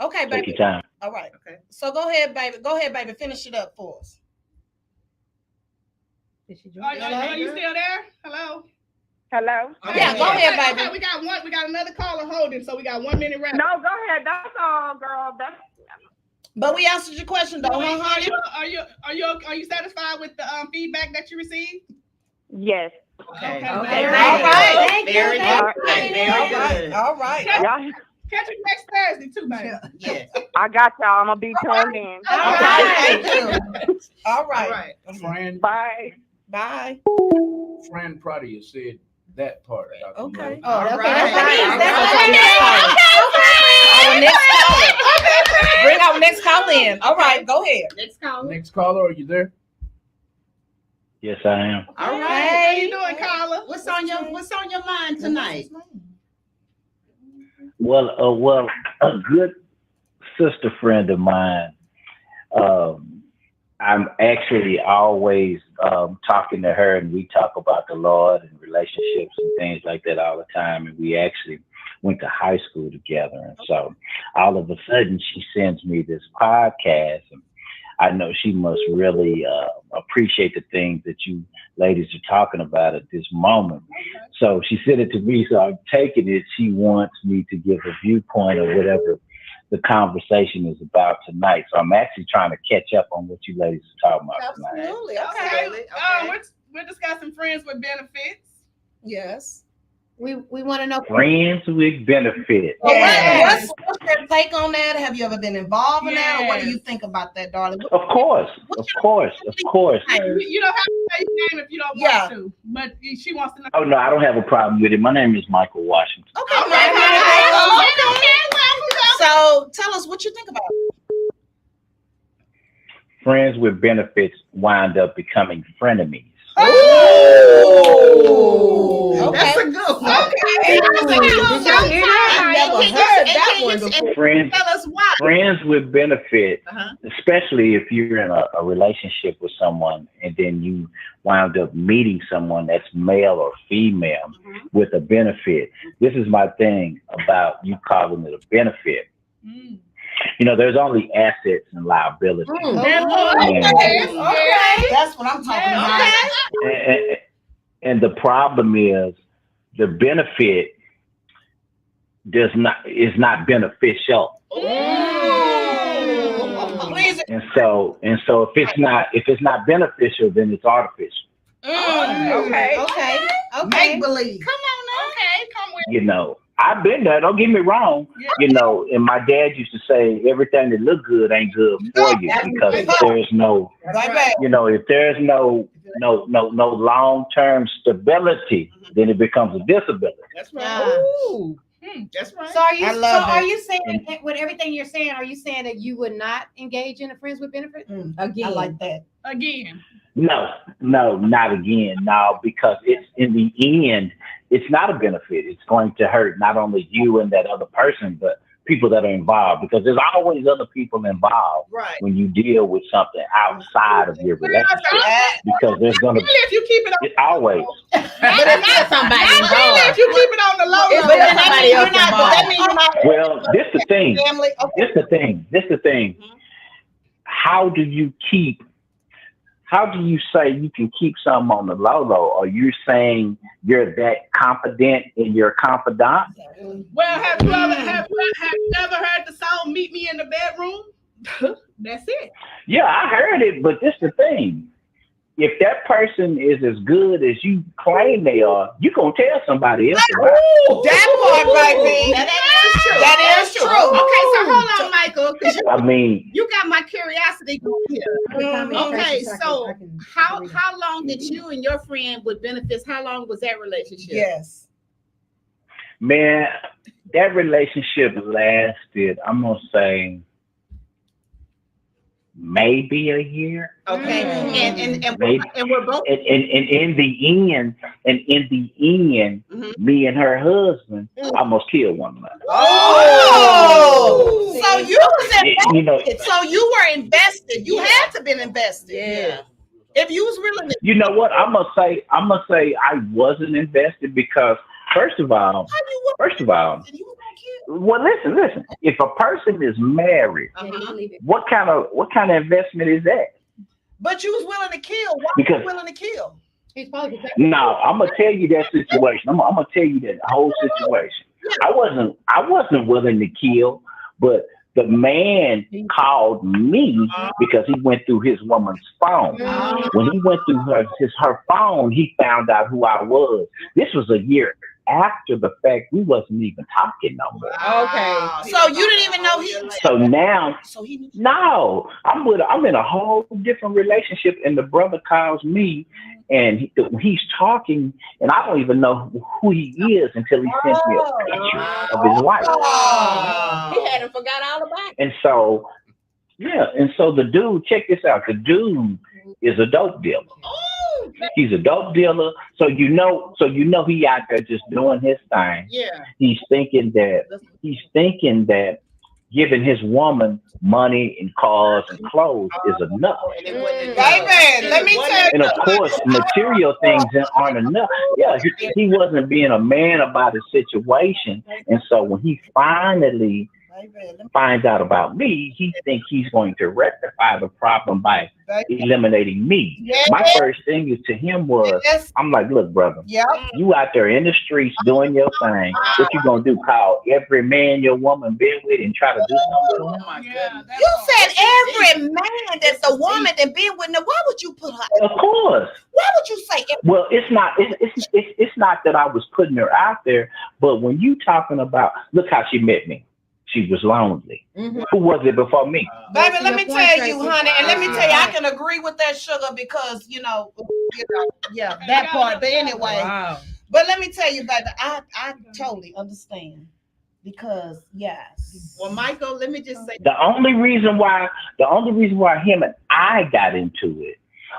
Okay, Take baby. your time. All right. Okay. So go ahead, baby. Go ahead, baby. Finish it up for us. Did she join? Are you still there? Hello. Hello. Okay. Yeah, go ahead, baby. Okay, we got another caller holding, so we got 1 minute left. No, go ahead. That's all, girl. That's But we answered your question though, huh, honey? Are you satisfied with the feedback that you received? yes. Okay. Okay. All right. Thank you. Very Thank good. you. Very good. All right. Y'all, Catch you next Thursday too, baby. Yes. I got y'all. I'm gonna be tuned in. All right. Thank you. All All right. right. Fran Bye. Fran Prady has said that part. Dr. Okay. Miller. Oh, All okay. right. Our next caller. Bring our next caller in. All right, go ahead. Next caller. Next caller, are you there? Yes, I am. All right. How you doing, caller? What's on your mind tonight? Well, a good sister friend of mine. I'm actually always talking to her, and we talk about the Lord and relationships and things like that all the time. And we actually went to high school together. And so all of a sudden, she sends me this podcast, and I know she must really appreciate the things that you ladies are talking about at this moment. So she sent it to me, so I'm taking it. She wants me to give a viewpoint of whatever the conversation is about tonight. So I'm actually trying to catch up on what you ladies are talking about tonight. Absolutely. Okay. Absolutely. Okay. We're discussing friends with benefits. Yes. We want to know. Friends with benefits. Well, Yes. what's your take on that? Have you ever been involved in that, or what do you think about that, darling? Of course. You don't have to say your name if you don't want to, but she wants to know. Oh, no, I don't have a problem with it. My name is Michael Washington. Okay, All right. right. So tell us what you think about it. Friends with benefits wind up becoming frenemies. Oh, That's a good one. Okay. Did y'all hear that? I never heard that one before. Friends, Tell us why. friends with benefit, Uh-huh. especially if you're in a relationship with someone and then you wind up meeting someone that's male or female with a benefit. This is my thing about you calling it a benefit. You know, there's only assets and liabilities. Okay. That's what I'm talking about. And the problem is the benefit is not beneficial. Please. And so if it's not beneficial, then it's artificial. Okay. Make believe. Come on now. Okay, come with You know, I've been there. Don't get me wrong. Yeah. You know, and my dad used to say everything that look good ain't good for you, because if there's no, Right. you know, if there's no long-term stability, then it becomes a disability. That's right. Yeah. That's right. So are you? I love Are it. you saying with everything you're saying? Are you saying that you would not engage in a friends with benefits? Again. I like that. again. No, not again. No, because it's in the end, it's not a benefit. It's going to hurt not only you and that other person, but people that are involved. Because there's always other people involved Right. when you deal with something outside of your relationship. Because there's going to Really, if you keep it on, it's always. But it's still somebody not really if involved. you keep it on the low. It's low. still somebody else But that involved. means you're not Well, this the thing. family. Okay. This the thing. How do you say you can keep something on the low low? Are you saying you're that confident in your confidant? Well, have you ever heard the song "Meet Me in the Bedroom"? That's it. Yeah, I heard it, but this the thing. If that person is as good as you claim they are, you gonna tell somebody else about it. That part, baby. That is true. That is true. Okay, so hold on, Michael, because I mean, you got my curiosity going here. Okay, so how long did you and your friend with benefits? How long was that relationship? Yes. man, that relationship lasted, I'm gonna say, maybe a year. Okay, and Maybe. we're both. And in the end, Mhm. me and her husband almost killed one another. Oh, so you was invested. You know, So you were invested. You had to been invested. Yeah. If you was really, you know what? I'm gonna say I wasn't invested because first of all, you was gonna kill. well, listen. If a person is married, Uh-huh. what kind of investment is that? But you was willing to kill. Why Because- were you willing to kill? He's probably No, I'm gonna tell you that situation. I'm gonna tell you that whole situation. I wasn't willing to kill, but the man called me because he went through his woman's phone. When he went through her phone, he found out who I was. This was a year after the fact. We wasn't even talking no more. Okay. So you didn't even know he. So now, So he knew. no, I'm in a whole different relationship, and the brother calls me, and he's talking, and I don't even know who he is until he sends me a picture of his wife. He hadn't forgot all about it. And so, the dude, check this out. The dude is a dope dealer. He's a dope dealer. So you know he out there just doing his thing. Yeah. He's thinking that giving his woman money and cars and clothes is enough. Baby, let me tell you. And of course, material things aren't enough. Yeah, he wasn't being a man about his situation. And so when he finally finds out about me, he thinks he's going to rectify the problem by eliminating me. Yes. My first thing is to him was, Yes. I'm like, look, brother, Yep. you out there in the streets doing your thing. What you gonna do? Call every man your woman been with and try to do something to him? You said every man that's a woman that been with them. Why would you put her? Of course. Why would you say? Well, it's not that I was putting her out there, but when you talking about, look how she met me. She was lonely. Who was it before me? Baby, let me tell you, honey, and let me tell you, I can agree with that, sugar, because yeah, that part. But anyway, Wow. but let me tell you, baby, I totally understand because yes. Well, Michael, let me just say. The only reason why him and I got into it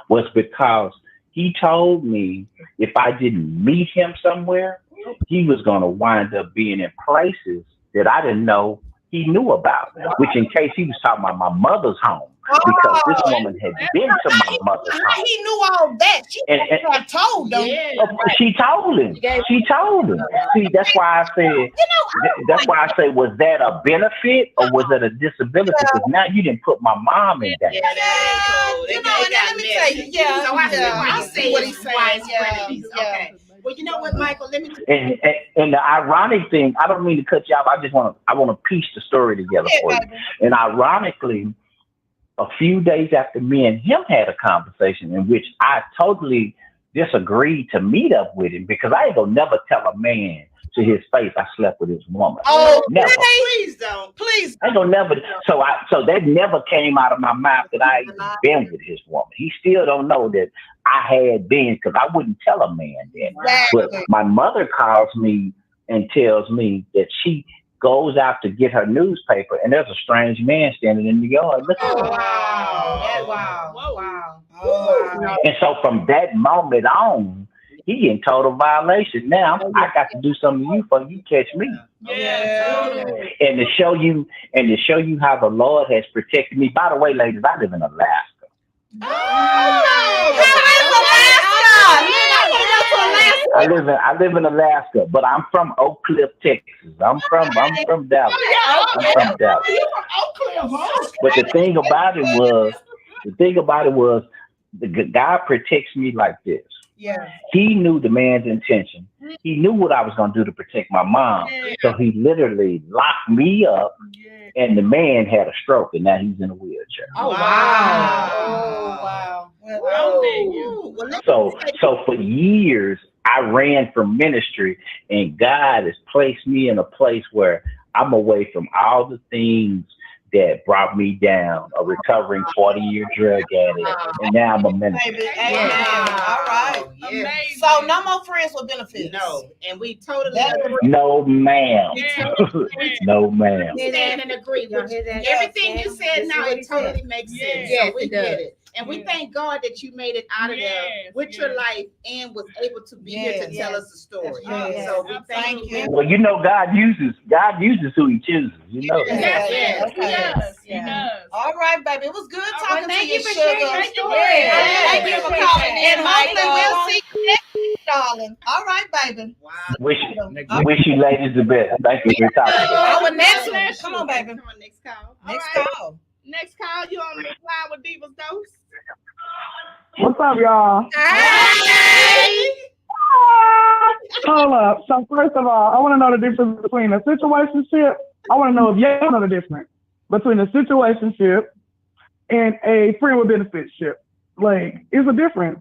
was because he told me if I didn't meet him somewhere, he was gonna wind up being in places that I didn't know he knew about, which in case he was talking about my mother's home, because this woman had been to my mother's How home. he knew all that? She have told them. She told him. See, that's why I said, was that a benefit or was it a disability? Because now you didn't put my mom in that. And let me tell you, So I see what he's saying. Yeah. Okay. Well, you know what, Michael? Let me. And the ironic thing, I don't mean to cut you off. I want to piece the story together for you. And ironically, a few days after me and him had a conversation in which I totally disagreed to meet up with him, because I ain't gonna never tell a man to his face I slept with his woman. Oh, never. Please don't. Please. I ain't gonna never. So that never came out of my mouth that I even been with his woman. He still don't know that I had been, because I wouldn't tell a man then. Exactly. But my mother calls me and tells me that she goes out to get her newspaper and there's a strange man standing in the yard looking at her. Wow. Wow. wow. And so from that moment on, he in total violation. Now I got to do something to you for you catch me. Yeah. And to show you how the Lord has protected me. By the way, ladies, I live in Alaska. I live in Alaska, but I'm from Oak Cliff, Texas. I'm from Dallas. I'm from Dallas. But the thing about it was, God protects me like this. Yeah. He knew the man's intention. He knew what I was going to do to protect my mom. So he literally locked me up, and the man had a stroke, and now he's in a wheelchair. Oh, wow. Oh, wow. So for years, I ran from ministry, and God has placed me in a place where I'm away from all the things that brought me down, a recovering 40-year drug addict, and now I'm a minister. Amen. All right. Yeah. So no more friends with benefits. No, and we totally No, ma'am. No, ma'am. stand and agree with you. Everything you said now, it totally makes sense. Yes, So we it get does. it. And we thank God that you made it out of there with your life and was able to be here to tell us the story. Yes. So we thank you. Well, you know, God uses who He chooses. You know that. Yes, He does. All right, baby. It was good talking to you, for sugar. sharing your story. Thank you for calling in. And Hopefully we'll see you next week, darling. All right, baby. Wow. Wish you ladies the best. Thank you for talking. Our next one. Come on, baby. Come on, next call. Next call. Next call, you on the line with Diva'S Dose. What's up, y'all? Hey. Hold up. So first of all, I want to know the difference between a situationship. I want to know if y'all know the difference between a situationship and a friend with benefits ship. Like, it's a difference.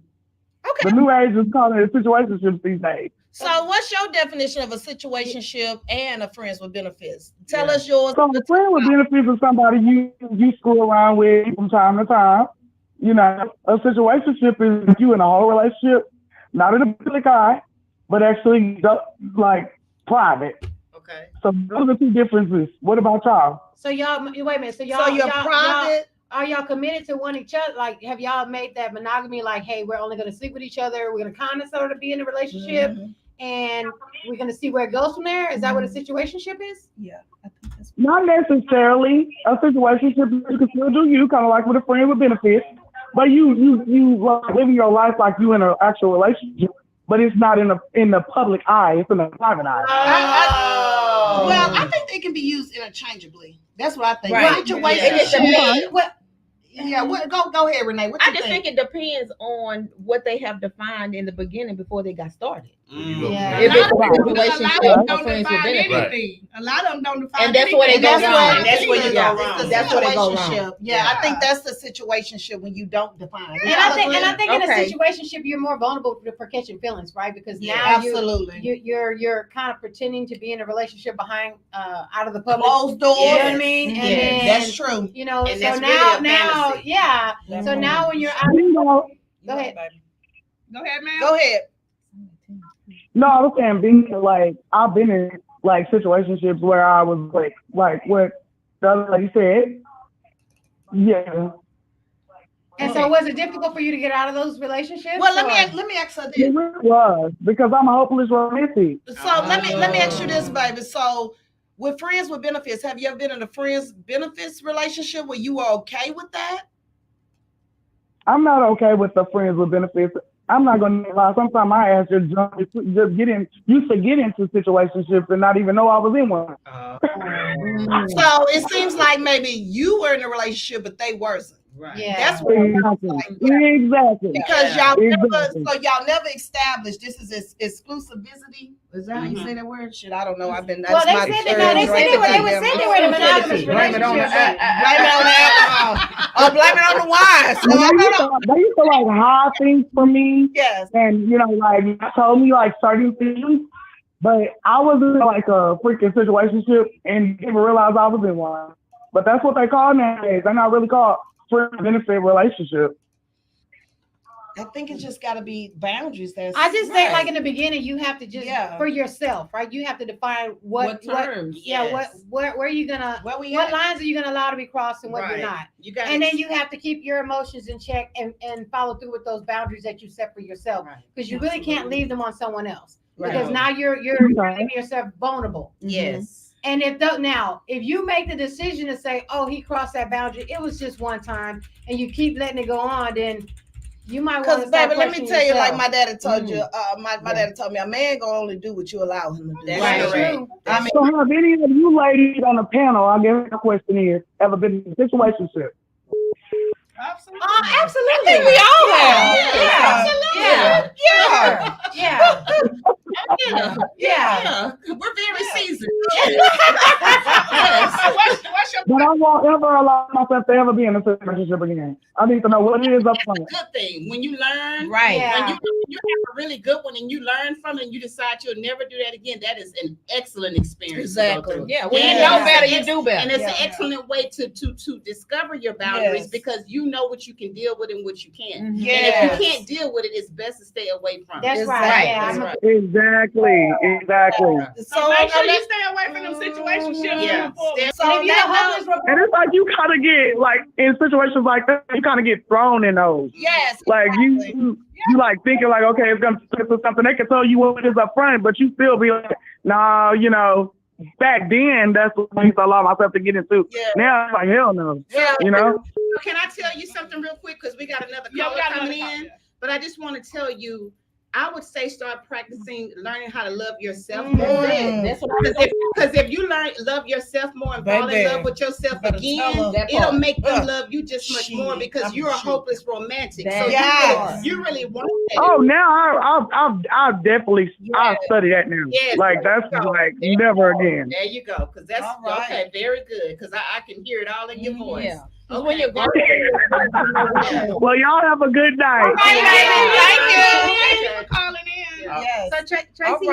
Okay. The new age is calling it situationships these days. So what's your definition of a situationship and a friends with benefits? Tell us yours. So a friend with benefits is somebody you screw around with from time to time. You know, a situationship is you in a whole relationship, not in a public eye, but actually like private. Okay. So those are two differences. What about y'all? So y'all, wait a minute. So y'all, So you're y'all- private. Are y'all committed to one each other? Like, have y'all made that monogamy? Like, hey, we're only going to sleep with each other. We're going to kind of sort of be in a relationship, and we're going to see where it goes from there. Is that what a situationship is? Yeah, I think that's Not necessarily a situationship. You can still do you, kind of like with a friend with benefits, but you like living your life like you in an actual relationship. But it's not in the public eye. It's in the private eye. Well, I think they can be used interchangeably. That's what I think. Right. Situationship. Yeah. Go ahead, Renee. What I you just think it depends on what they have defined in the beginning before they got started. Yeah. If it's a A lot of situationship them or don't friends with define benefits. anything. A lot of them don't define And that's where they anything. go wrong. That's where you go Yeah. wrong. That's where they go wrong. Situationship. Yeah, I think that's the situationship when you don't define. And I think in a Okay. situationship, you're more vulnerable for catching feelings, right? Because now absolutely. you're kind of pretending to be in a relationship behind out of the public. Closed doors. You know what I mean? And then That's true. you know, And so that's now, really a fantasy. yeah. So now when you're out, You know, go ahead. Go ahead, man. Go ahead. no, I was saying being like I've been in like situationships where I was like what the other lady said. Yeah. And so was it difficult for you to get out of those relationships? Well, let or- me ask her It this. really was because I'm a hopeless romantic. So let me ask you this, baby. So with friends with benefits, have you ever been in a friends benefits relationship where you were okay with that? I'm not okay with the friends with benefits. I'm not gonna lie. Sometimes my ass just used to get into situationships and not even know I was in one. So it seems like maybe you were in a relationship, but they wasn't. Right. Yeah. That's what I'm Exactly. like. Yeah. Exactly. Because Yeah. y'all never established this is exclusivity. Is that how you say that word? Shit, I don't know. I've been. Well, that's they my said third they drink said they of were them. saying they were in a monogamous Blame it on the relationship. Blame it on the alcohol. Or blame it on the wine. So, They used to like hide things from me, yes. and like told me like certain things, but I was in like a freaking situationship and didn't realize I was in one. But that's what they call nowadays. They're not really called friend benefit relationship. I think it's just got to be boundaries. I just think, like in the beginning, you have to just for yourself, right? You have to define what terms. Where are you gonna? What lines are you gonna allow to be crossed and what you're not? And then you have to keep your emotions in check and follow through with those boundaries that you set for yourself, because you really can't leave them on someone else, because now you're making yourself vulnerable. Yes. And if you make the decision to say, "Oh, he crossed that boundary. It was just one time," and you keep letting it go on, then you might want to. Baby, let me tell you, like my daddy told you, my daddy told me, a man gonna only do what you allow him to do. That's true. I mean, so have any of you ladies on the panel, I guess the question is, ever been in a situationship? Absolutely. Absolutely. I think we all have. Yeah. We're very seasoned. But I won't ever allow myself to ever be in a relationship again. I need to know what it is up front. That's a good thing. When you learn, right? When you have a really good one and you learn from it and you decide you'll never do that again, that is an excellent experience. Exactly. Yeah. When you know better, you do better. And it's an excellent way to discover your boundaries, because you know what you can deal with and what you can't. And if you can't deal with it, it's best to stay away from it. That's right. That's right. Exactly. So make sure you stay away from them situationships. Yeah. So and it's like you kind of get like in situations like that, you kind of get thrown in those. Yes. Like you like thinking like, okay, it's gonna turn into something. They can tell you what it is up front, but you still be like, nah, back then that's what I used to allow myself to get into. Yeah. Now it's like hell no. Yeah. You know? Can I tell you something real quick? Because we got another caller coming in. But I just want to tell you, I would say start practicing learning how to love yourself more. That's what because if you love yourself more and fall in love with yourself again, it'll make them love you just much more, because you're a hopeless romantic. So you really want that. Oh, now I'll definitely I'll study that now. Yes, like that's like never again. There you go. Because that's okay, very good. Because I can hear it all in your voice. Yeah. Okay. When you're going well, y'all have a good night. Thank you for calling in. Yes. So Tracy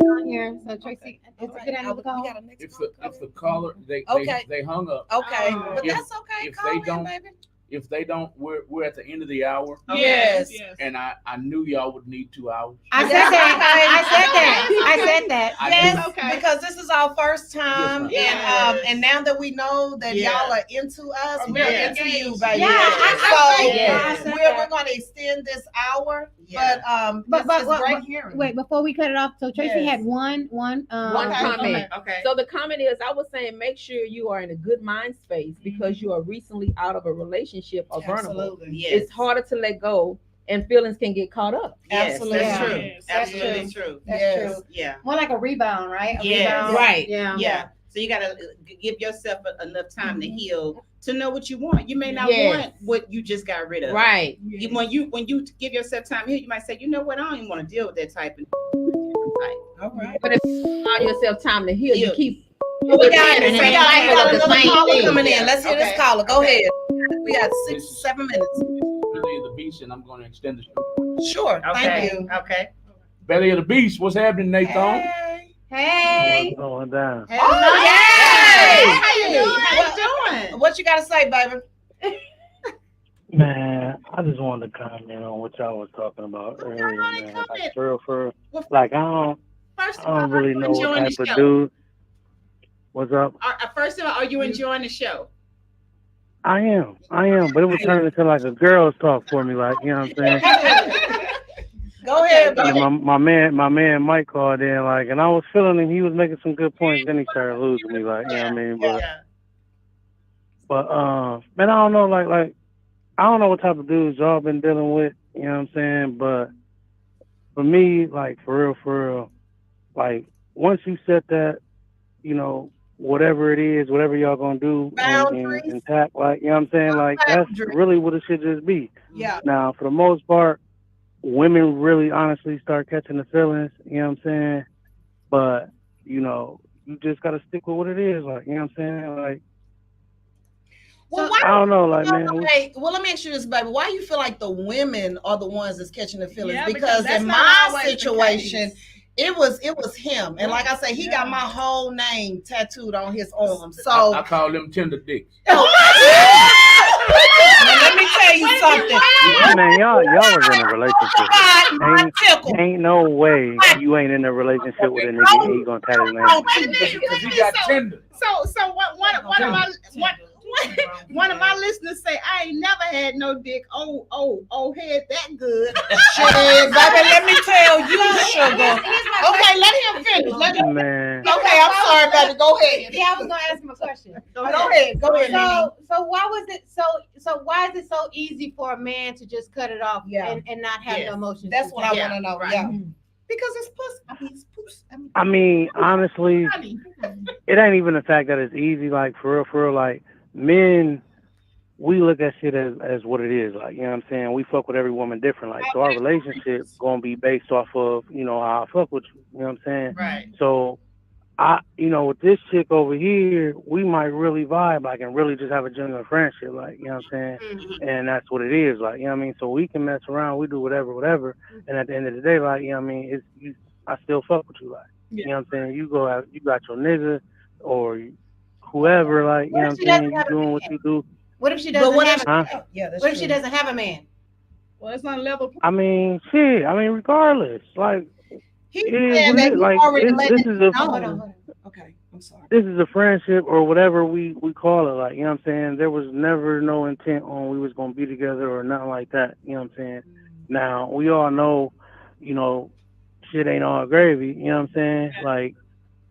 on here. So Tracy, get out of the call. If the caller they hung up. Okay, but that's okay. If they don't, we're at the end of the hour. Yes. And I knew y'all would need 2 hours. I said that. Yes, because this is our first time, and now that we know that y'all are into us, we're into you, baby. We're going to extend this hour. But great hearing. Wait, before we cut it off, so Tracy had one comment. Okay. So the comment is, I was saying, make sure you are in a good mind space, because you are recently out of a relationship or vulnerable. Yes. It's harder to let go, and feelings can get caught up. Absolutely. That's true. Yes. Absolutely true. That's true. Yeah. More like a rebound, right? Rebound. Right. Yeah. So you gotta give yourself enough time to heal, to know what you want. You may not want what you just got rid of. Right. When you give yourself time to heal, you might say, you know what, I don't even want to deal with that type of type. All right. But if you allow yourself time to heal, you keep. We got another caller coming in. Let's hear this caller. Go ahead. We got 6-7 minutes. Belly of the Beast, and I'm going to extend the show. Sure. Thank you. Okay. Belly of the Beast, what's happening, Nathan? Hey. What's going down? Hey. How you doing? What you got to say, baby? Man, I just wanted to comment on what y'all was talking about earlier, man. Like, for real. Like, I don't really know what type of dude. What's up? First of all, are you enjoying the show? I am, but it was turning into like a girl's talk for me, like, you know what I'm saying? Go ahead, baby. My man Mike called in, like, and I was feeling him. He was making some good points. Then he started losing me, like, you know what I mean? But man, I don't know, like, I don't know what type of dudes y'all been dealing with, you know what I'm saying? But for me, like, for real, like, once you set that, whatever it is, whatever y'all gonna do and tap, like, you know what I'm saying? Like, that's really what it should just be. Yeah. Now, for the most part, women really honestly start catching the feelings, you know what I'm saying? But, you just gotta stick with what it is, like, you know what I'm saying? Like, well, I don't know, like, man. Well, let me ask you this, baby. Why you feel like the women are the ones that's catching the feelings? Yeah, because in my situation, it was him, and like I say, he got my whole name tattooed on his arm. So I call them tender dicks. let me tell you something. Man, y'all was in a relationship. Ain't no way you ain't in a relationship with a nigga and you gonna tell his name. Because he got Tinder. So one of my listeners say I ain't never had no dick. Oh, head that good. Shit, baby, let me tell you, sugar. Okay, let him finish. Man. Okay, I'm sorry, baby. Go ahead. Yeah, I was gonna ask him a question. Go ahead. So why was it so why is it so easy for a man to just cut it off and not have no emotions? That's what I want to know. Right. Yeah. Because it's pussy. I mean, honestly, it ain't even the fact that it's easy. Like for real, like men, we look at shit as what it is. Like, you know what I'm saying? We fuck with every woman different. Like, so our relationship gonna be based off of, you know, how I fuck with you. You know what I'm saying? Right. So with this chick over here, we might really vibe, like, and really just have a genuine friendship, like, you know what I'm saying? Mm-hmm. And that's what it is, like, you know what I mean? So we can mess around, we do whatever, and at the end of the day, like, you know what I mean? I still fuck with you, like, you know what I'm saying? You go out, you got your nigga or whoever, like, you know what I'm saying? You doing what you do. What if she doesn't have a man? Yeah, that's what if true. she doesn't have a man? Well, it's not level. I mean, shit. I mean, regardless, like, He said that like, this is a Hold on. Okay, I'm sorry. This is a friendship or whatever we call it, like, you know what I'm saying? There was never no intent on we was gonna be together or nothing like that, you know what I'm saying? Now we all know, you know, shit ain't all gravy, you know what I'm saying? Like,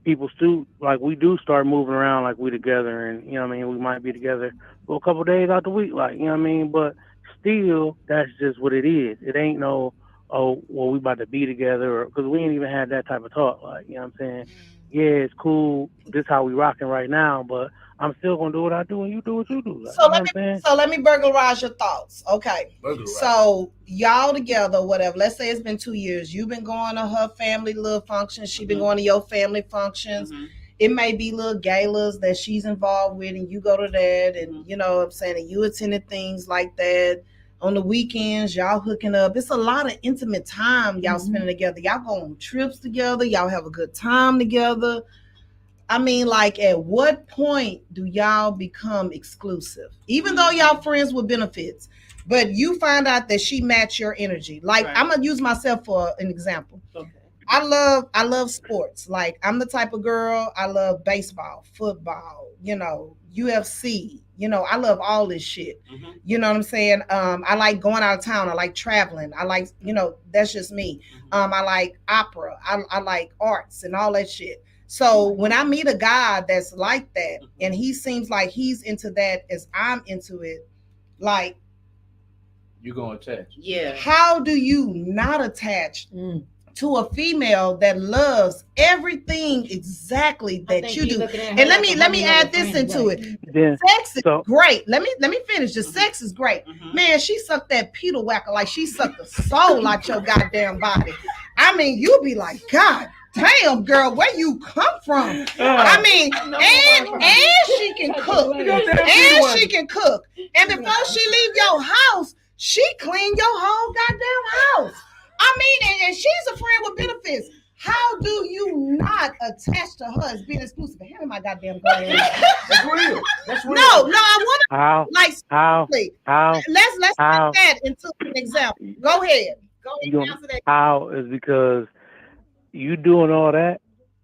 people still, like, we do start moving around like we together, and you know what I mean, we might be together for a couple days out the week, like, you know what I mean? But still, that's just what it is. It ain't no, oh, well, we about to be together, or because we ain't even had that type of talk, like, you know what I'm saying? Yeah, it's cool. This how we rocking right now, but I'm still gonna do what I do, and you do what you do. Like, So let me burglarize your thoughts. Okay. So y'all together, whatever. Let's say it's been 2 years. You've been going to her family little functions. She been going to your family functions. It may be little galas that she's involved with, and you go to that, and you know what I'm saying, and you attended things like that. On the weekends, y'all hooking up. It's a lot of intimate time y'all spending together. Y'all go on trips together. Y'all have a good time together. I mean, like, at what point do y'all become exclusive? Even though y'all friends with benefits, but you find out that she match your energy. Like, I'm gonna use myself for an example. Okay. I love sports. Like, I'm the type of girl, I love baseball, football, you know, UFC. You know, I love all this shit. You know what I'm saying? I like going out of town. I like traveling. I like, you know, that's just me. I like opera. I like arts and all that shit. So when I meet a guy that's like that, and he seems like he's into that as I'm into it, like, you're gonna attach. Yeah. How do you not attach to a female that loves everything exactly that you do? And let me add this into it. Sex is great. Let me finish. The sex is great. Man, she sucked that Peter whacker like she sucked the soul out your goddamn body. I mean, you be like, God damn, girl, where you come from? I mean, and she can cook. And she can cook. And before she leave your house, she clean your whole goddamn house. I mean, and she's a friend with benefits. How do you not attach to her as being exclusive? Hand me my goddamn brain. That's real. That's real. No, I want to like how let's take that into an example. Go ahead. Go ahead and answer that. How is because you doing all that,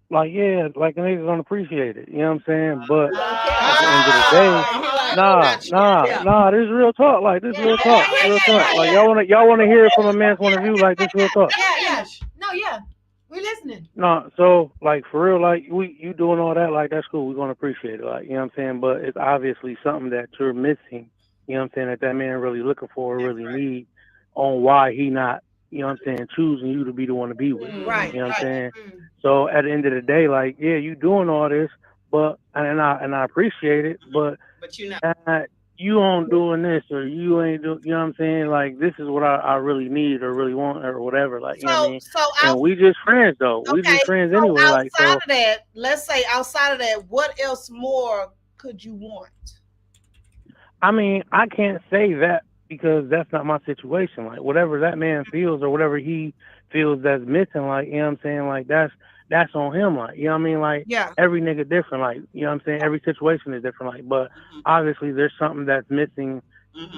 like, yeah, like the niggas don't appreciate it. You know what I'm saying? But at the end of the day, nah, this is real talk. Like, this is real talk. Real talk. Like, y'all wanna hear it from a man's point of view, like, this real talk. Yeah. No, yeah. We listening. No, so, like, for real, like, you doing all that, like, that's cool. We're gonna appreciate it, like, you know what I'm saying? But it's obviously something that you're missing, you know what I'm saying, that man really looking for, really need, on why he not, you know what I'm saying, choosing you to be the one to be with. Right. You know what I'm saying? So at the end of the day, like, yeah, you doing all this, but and I appreciate it, but you're not. You aren't doing this, or you ain't do, you know what I'm saying? Like, this is what I really need or really want or whatever. Like, you know what I mean? And we just friends though. Okay, we just friends anyway. Outside of that, let's say outside of that, what else more could you want? I mean, I can't say that because that's not my situation. Like, whatever that man feels or whatever he feels that's missing, like, you know what I'm saying? Like, that's on him, like, you know what I mean? Like, every nigga different, like, you know what I'm saying? Every situation is different, like, but obviously there's something that's missing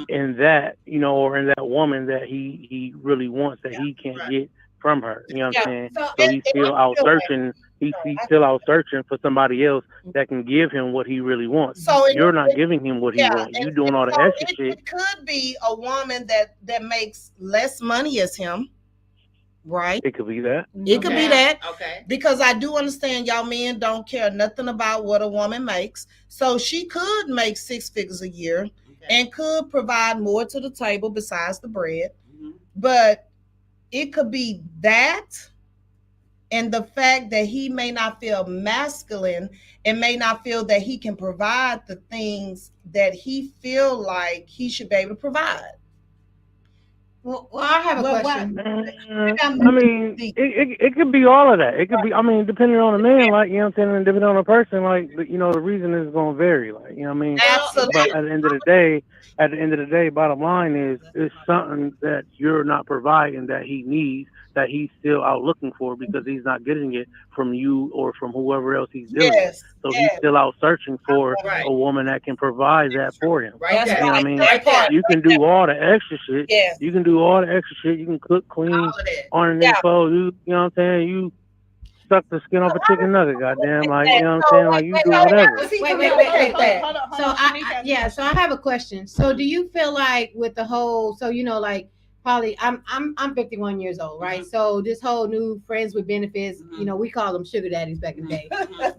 in that, or in that woman that he really wants that he can't get from her. You know what I'm saying? So he's still out searching. He's still out searching for somebody else that can give him what he really wants. So you're not giving him what he wants. You doing all the extra shit. It could be a woman that makes less money as him. Right. It could be that. It could be that. Okay. Because I do understand y'all men don't care nothing about what a woman makes. So she could make 6 figures a year and could provide more to the table besides the bread. But it could be that and the fact that he may not feel masculine and may not feel that he can provide the things that he feel like he should be able to provide. Well, I have a question. I mean, it could be all of that. It could be, depending on the man, like, you know what I'm saying, and depending on the person, like, the reason is going to vary, like, you know what I mean? Absolutely. But at the end of the day, bottom line is, it's something that you're not providing that he needs, that he's still out looking for because he's not getting it from you or from whoever else he's dealing with. So he's still out searching for a woman that can provide that for him. You know what I mean? You can do all the extra shit. You can do all the extra shit. You can cook, clean, underneath clothes. You know what I'm saying? You suck the skin off a chicken nugget, goddamn. Like, you know what I'm saying? Like, you do whatever. Wait. So I have a question. So do you feel like with the whole, like, probably I'm 51 years old, right? So this whole new friends with benefits, we call them sugar daddies back in the day.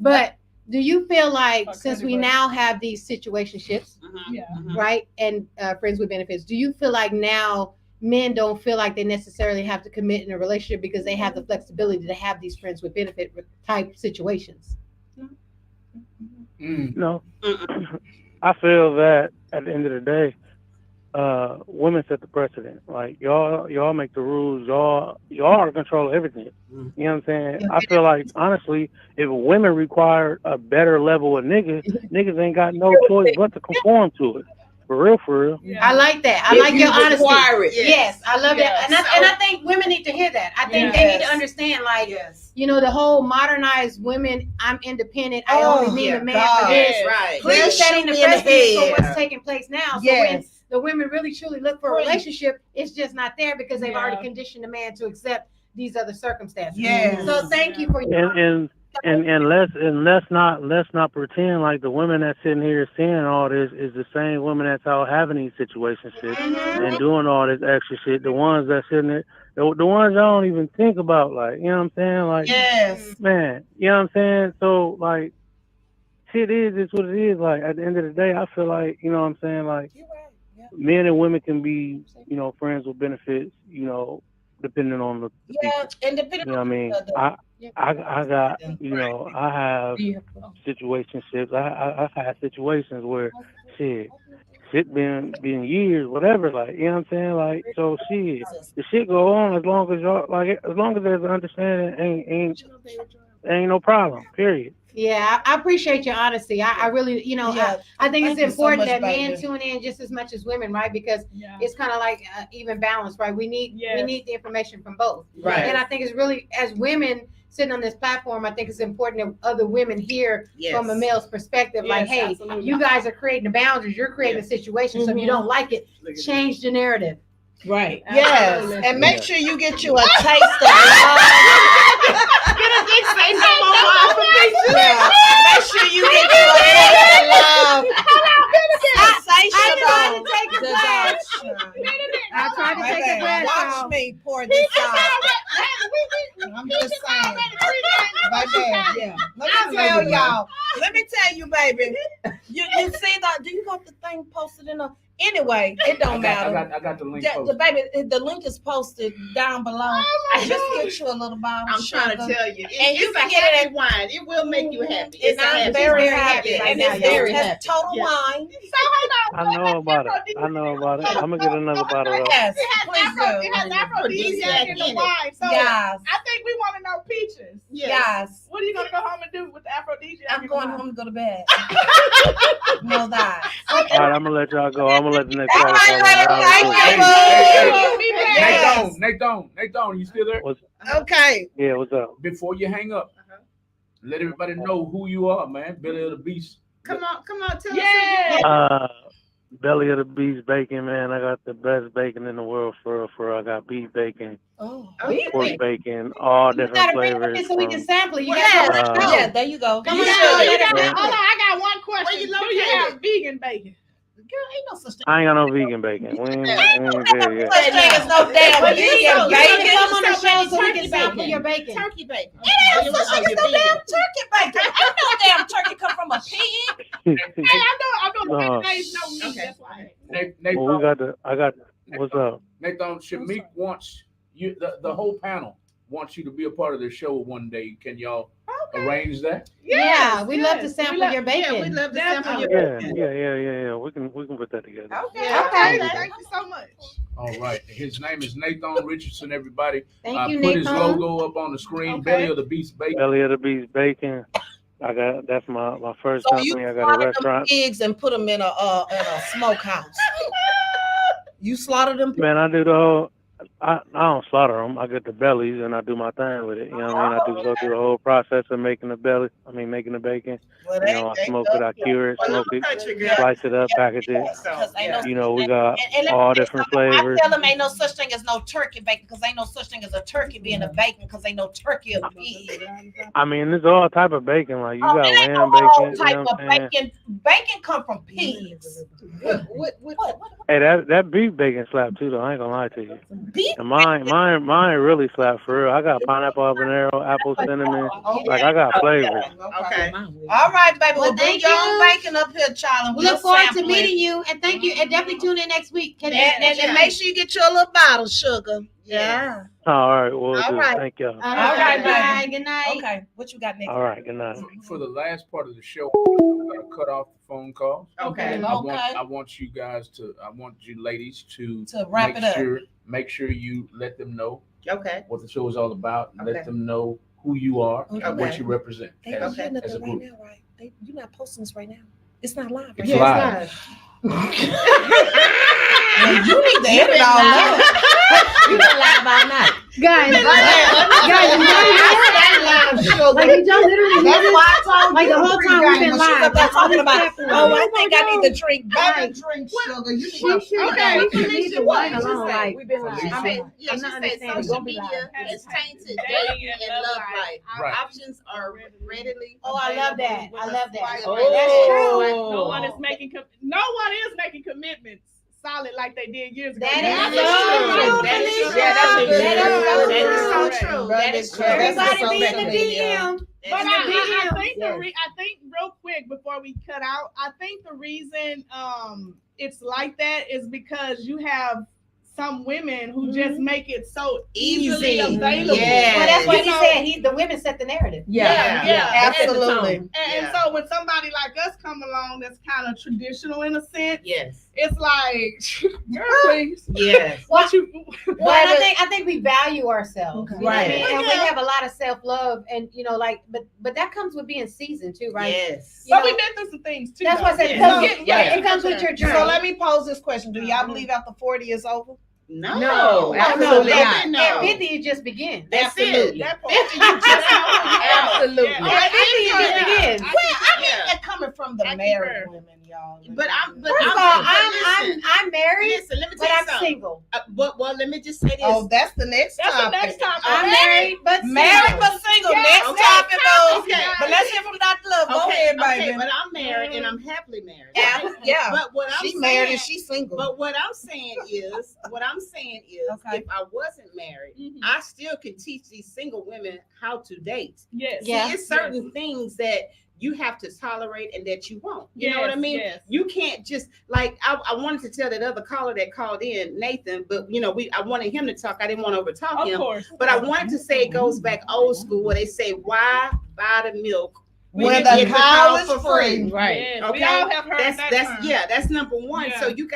But do you feel like since we now have these situationships, right, and friends with benefits, do you feel like now men don't feel like they necessarily have to commit in a relationship because they have the flexibility to have these friends with benefit type situations? No. I feel that at the end of the day, women set the precedent. Like, y'all make the rules. Y'all are in control of everything. You know what I'm saying? I feel like, honestly, if women require a better level of niggas ain't got no choice but to conform to it. For real. Yeah. I like that. I like your honesty. Yes, I love that. And I think women need to hear that. I think they need to understand, like, the whole modernized women, I'm independent. I only need a man for this. Right. Please setting the precedent for what's taking place now. So when the women really truly look for a relationship, it's just not there because they've already conditioned the man to accept these other circumstances. Yes. So thank you for your and let's not pretend like the women that's sitting here saying all this is the same women that's out having these situationships and doing all this extra shit. The ones that's sitting there, the ones y'all don't even think about, like, you know what I'm saying? Like, man, you know what I'm saying? So, like, shit is what it is. Like, at the end of the day, I feel like, you know what I'm saying? Like, men and women can be, friends with benefits, depending on the people. And depending on what I mean? I got, I have situationships. I've had situations where shit been years, whatever, like, you know what I'm saying? Like, so shit, the shit go on as long as y'all, like, as long as there's an understanding, ain't no problem, period. Yeah, I appreciate your honesty. I really, I think it's important that men tune in just as much as women, right? Because it's kind of like even balance, right? We need the information from both. Right. And I think it's really, as women sitting on this platform, I think it's important that other women hear from a male's perspective, like, hey, you guys are creating the boundaries, you're creating a situation. So if you don't like it, change the narrative. Right. Yes. And make sure you get you a taste of love. Say no more make sure you get you a taste of love. I tried to take a glass. Watch me pour this out. I'm just saying. Let me tell you, baby. You see that? Do you got the thing posted in a? Anyway, it don't matter. I got the link. The link is posted down below. Just get you a little bottle. I'm trying to tell you, and you can get it at wine. It will make you happy. I'm very happy. And it's very happy. Total wine. I know about it. I'm gonna get another bottle. Yes, please do. It has aphrodisiac in the wine. So I think we want to know Peaches. Yes. What are you gonna go home and do with the aphrodisiac? I'm going home to go to bed. Know that. All right, I'm gonna let y'all go. I'm gonna let the next caller come. Nathan, you still there? Okay. Yeah, what's up? Before you hang up, let everybody know who you are, man. Billy of the Beast. Come on, tell us. Belly of the Beast bacon, man. I got the best bacon in the world for real, for real. I got beef bacon, pork bacon, all You different gotta bring it flavors. in so we can From, sample it. You Yeah. gotta come on the Yeah, show. there you go. Come You on, got, show. you got, Hold hold on, I got one Where question. you Do you located? have vegan bacon? Girl, ain't no such thing. I ain't got no vegan bacon. We ain't there yet. Such thing as no damn Well, you vegan know, bacon. you Come on the so show many so we can turkey sample bacon. your bacon. Turkey bacon. Ain't no such Oh, thing as you're no vegan. damn turkey bacon. Ain't no damn turkey come from a pig. Hey, I know No. mayonnaise no meat. Okay. That's why. Well, we got the. I got. What's up? Nathan, Shamik wants you. The whole panel wants you to be a part of their show one day. Can y'all arrange that? Yeah, we love to yes. sample We love- your bacon. Yeah, we love to sample your Yeah, bacon. yeah. We can put that together. Yeah. Okay, Okay. thank you so much. All right. His name is Nathan Richardson. Everybody, Thank you, put his Nathan. logo up on the screen. Okay. Belly of the Beast Bacon. Belly of the Beast bacon. I got. That's my first So you company. I got a slaughter them restaurant. pigs and put them in a smokehouse. You slaughter them. Man, I do the whole. I don't slaughter them. I get the bellies and I do my thing with it. You know what I mean? I do go through the whole process of making the belly. Making the bacon. Well, You know, I smoke it, I cure it, smoke it, Country girl. slice it up, package it. Because ain't no You know, we got and let me all tell you different something. flavors. I tell them ain't no such thing as no turkey bacon because ain't no such thing as a turkey being a bacon because ain't no turkey a pig. I mean, there's all type of bacon. Like you Oh, got it ain't no lamb whole bacon. You type know of what I'm saying? bacon. Bacon come from pigs. What? Hey, that beef bacon slap too, though. I ain't gonna lie to you. Beef And mine really slap for real. I got pineapple habanero, apple cinnamon. Like I got flavors. Okay. All right, baby. Well, Well, bring thank your own you. bacon up here, child. And We look forward to sample it. meeting you, and thank you. And definitely tune in next week. And make sure you get your little bottle, sugar. Yeah. All right, we'll All do. right. Thank y'all. All right, bye. Good night. Okay. What you got next? All right, good night. For the last part of the show, I'm gonna cut off the phone calls. Okay. I want you guys to. I want you ladies to wrap it up. Make sure you let them know Okay. what the show is all about. And Okay. let them know who you are and what Okay. you represent They as, don't hear as a nothing right group. now, right? You're not posting this right now. It's not live. It's Right? live. Well, you need to edit all that. You been live all night. Guys, you know, like we just literally That's why I told like you the whole the time we've been pregame when she was live. up there That's all talking this about, happening. oh, I think I need to drink. Right. Drink sugar. You She should Okay, leave the wine alone. Like, We've been live. She Felicia. said, yeah, I'm she not said understanding. social Don't be media live. is tainted Dating dating and and love love life. Right. Options are readily. oh, I love that. I love that. That's Oh. No one is making commitments solid like they did years ago. That That is is so true. That is true. true. Yeah, that's That is true. so true. That is true. Everybody be in the DM. But I think Yes. I think real quick before we cut out, I think the reason it's like that is because you have some women who just make it so easily available. Yes. Well, that's what You he know, said. The women set the narrative. Absolutely. And so when somebody like us come along that's kind of traditional in a sense, Yes. it's like, girl, please. Yes. What you Well, I think we value ourselves, Okay. you know what I mean? Right. And we have a lot of self love, and but that comes with being seasoned too, right? Yes. You But know, we been through some things too. that's why I said it Yeah. comes, Yeah. it comes with your journey. So let me pose this question. Do y'all believe after 40 is over? No. No, absolutely Absolutely not. not. At 50, you just begin. That's Absolutely. it. That part. 50, you just Absolutely. Yeah. At 50, you just begin. Well, I mean, Yeah. they're coming from the I married concur. women, y'all. But First of all, I'm married, listen, let me but tell you I'm something. single. Well, let me just say this. Oh, that's the next That's the topic. next topic. I'm married, but Married single. but single. Yeah, Next okay. topic, though. Okay. But let's hear from Dr. Love. Go ahead, baby. but I'm married and I'm happily married. Yeah, right? yeah. But what I'm She saying, married and she's single. But what I'm saying is, Okay. if I wasn't married, Mhm. I still could teach these single women how to date. Yes. Yeah. See, it's certain things that you have to tolerate and that you won't. You know what I Yes, mean? yes. You can't just like I wanted to tell that other caller that called in, Nathan, but I wanted him to talk. I didn't want to overtalk Of him. course. But I wanted to say it goes back old school where they say, why buy the milk When you the get cow is for free. Right. Yes, Okay. we all have heard that term. That's number one. Yeah. So you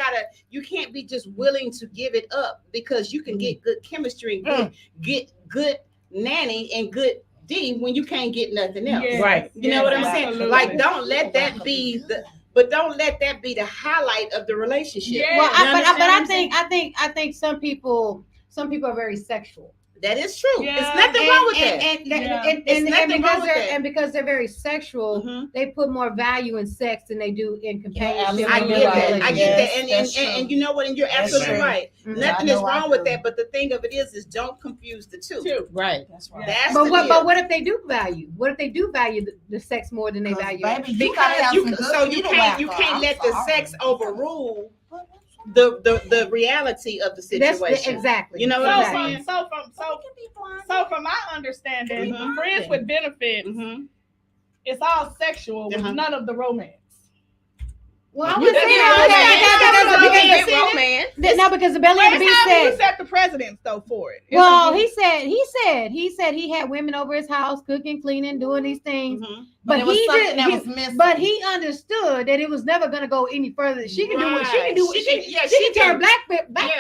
can't be just willing to give it up because you can get good chemistry and get good nanny and good D when you can't get nothing else. Yes, Right. You know what I'm yes, saying? absolutely. Like, don't let that be the highlight of the relationship. Yeah. Well, You understand what I I'm saying? think some people are very sexual. That is true. Yeah. There's nothing wrong with that. And because they're very sexual, they put more value in sex than they do in companionship. I get that. I get that. Yes, And you know what? And you're absolutely right. Nothing is wrong with that. But the thing of it is don't confuse the two. Right. That's right. That's But what if they do value? What if they do value the sex more than they value? Baby, Because you can't let the sex overrule the reality of the situation. Exactly. You know what I'm saying? So from my understanding, friends with benefits, it's all sexual with none of the romance. Well, I would say romance. No, because the belly of the beast You said. set the precedence though for it. Well, he said he had women over his house cooking, cleaning, doing these things. But he understood that it was never going to go any further. She can do what she can do. She can turn black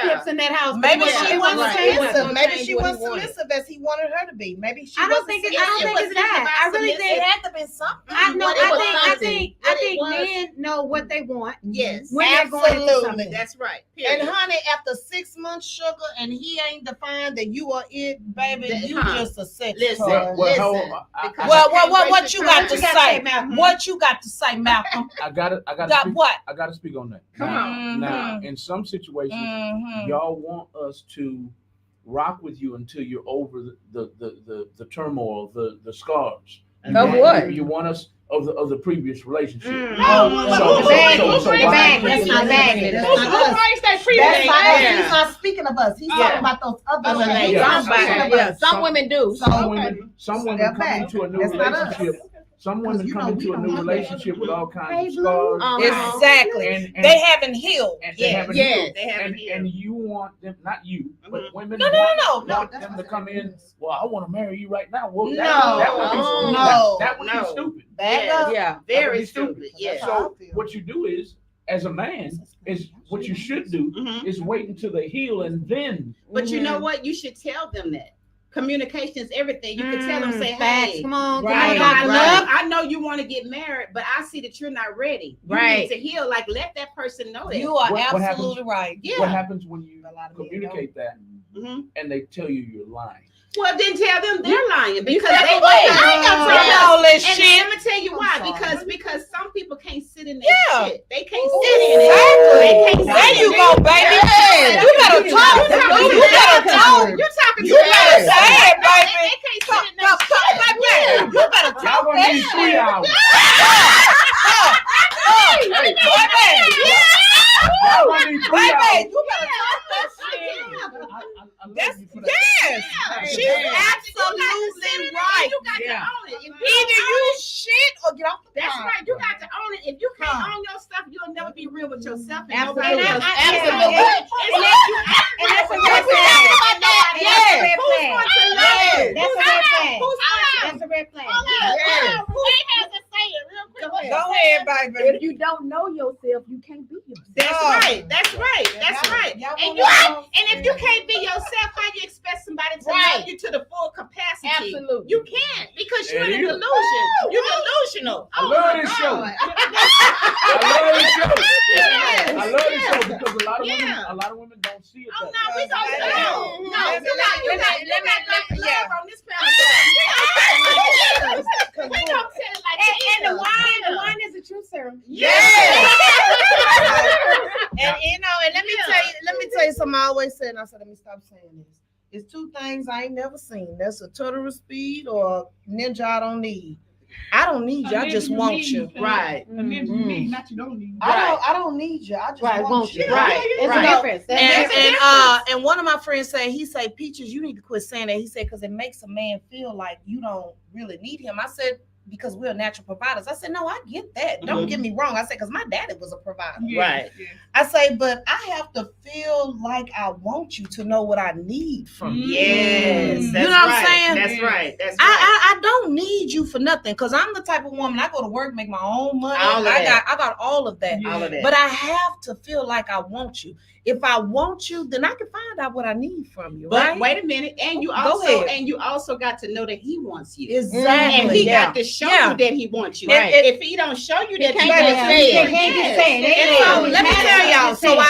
flips in that house. Maybe she wasn't Right. submissive. Maybe she wasn't submissive as he wanted her to be. Maybe she. I don't think it's that. I really think It had to be something. I think men know what they want. Yes. When they're going into Absolutely. something. That's right. And Period. honey, after 6 months, sugar, and he ain't defined that you are it, baby. That- You just a sex Listen. toy. Listen. What Because what you got to you gotta say? say, Malcolm? What you got to say, Malcolm? I gotta Got what? I gotta speak on that. Come on. Now, in some situations, y'all want us to rock with you until you're over the turmoil, the scars. Of what? You want us of the previous relationship. No, So who why- brings that That's not us. Yeah. He's not speaking of us. He's talking about those other Other ladies. ladies. Some women do. Some women Step come back. into a new That's not us. relationship. Some women you come know, into we a don't new want that. relationship with all kinds Hey, of scars. Exactly. And They haven't healed. and they haven't Yeah, healed. they haven't healed. And you want them, not you, but women No. want them to come in. Well, I want to marry you right now. Well, No. that would be No. that would No. be stupid. Back Yeah. up. Yeah. That would Very be stupid. Yeah. So what you do is, as a man, is what you should do is wait until they heal and then. But you know what? You should tell them that. Communication is everything. You can tell them, say, Facts. hey, Come on, right, come on, I know you want to get married, but I see that you're not ready. You Right. need to heal. Like, let that person know that. You are What happens- absolutely right. Yeah. What happens when you A lot of men communicate that and they tell you you're lying? Well, then tell them they're lying because said they it was. I ain't got Say time. all this And shit. let me tell you I'm why. sorry. Because some people can't sit in that Yeah. shit. They can't sit in it. Exactly. They can't sit There in you it. go, baby. Yeah. You better talk. You better talk. You're talking You to better them. say it, They baby. can't sit in that Talk shit. like that. You better Y'all talk gonna that need shit. 3 hours. Baby, Y'all gonna need 3 hours. baby, you better talk that shit. I love That's, you for that. yes, she's absolutely right. You got to Yeah. own it. If you Either don't you own it, shit or get off the that's phone. right. You got to own it. If you can't Huh. own your stuff, you'll never be real with yourself. And Absolutely. nobody else. Absolutely. And that's a red flag. Yes. That's a red Who's flag. going to love Yes. it? That's a red flag. Who's That's a red flag. Go ahead, baby. If you don't know yourself, you can't be yourself. That's Oh. right. That's right. That's right. Y'all And wanna know- if you can't be yourself, how you expect somebody to Right. love you to the full capacity? Absolutely. You can't because you're There in you a go. delusion. You're delusional. I love this show. God. I love this show. Yes. I love this show because Yeah. a lot of women don't see it. Oh that no, way. we don't. Let No, me- no, let me- you let got me- love on this panel. We don't tell it like And the this. wine is a true serum. Yes. And you know, and let me tell you something I always said, and I said, let me stop saying this. It's 2 things I ain't never seen. That's a turtle speed or ninja I don't need. I don't need you, I just want you. Right. A ninja you need, not you don't need. I don't need you, I just want you. Right. It's Right. a difference. That's And, a difference. and one of my friends said, he said, Peaches, you need to quit saying that. He said, because it makes a man feel like you don't really need him. I said, because we're natural providers. I said, no, I get that. Don't get me wrong. I said, because my daddy was a provider. Right. I say, but I have to feel like I want you to know what I need from you. Yes. You That's know what I'm right. saying? That's right. That's right. I don't need you for nothing because I'm the type of woman I go to work, make my own money. All of that. I got all of that. All of that. But I have to feel like I want you. If I want you, then I can find out what I need from you. But right? wait a minute, and you Go ahead. also got to know that he wants you. Exactly. And he Yeah. got to show Yeah. you that he wants you. And If he don't show you that, can't you gotta just say say it. it. Can't just Yes. say it. And so let me tell y'all. So I I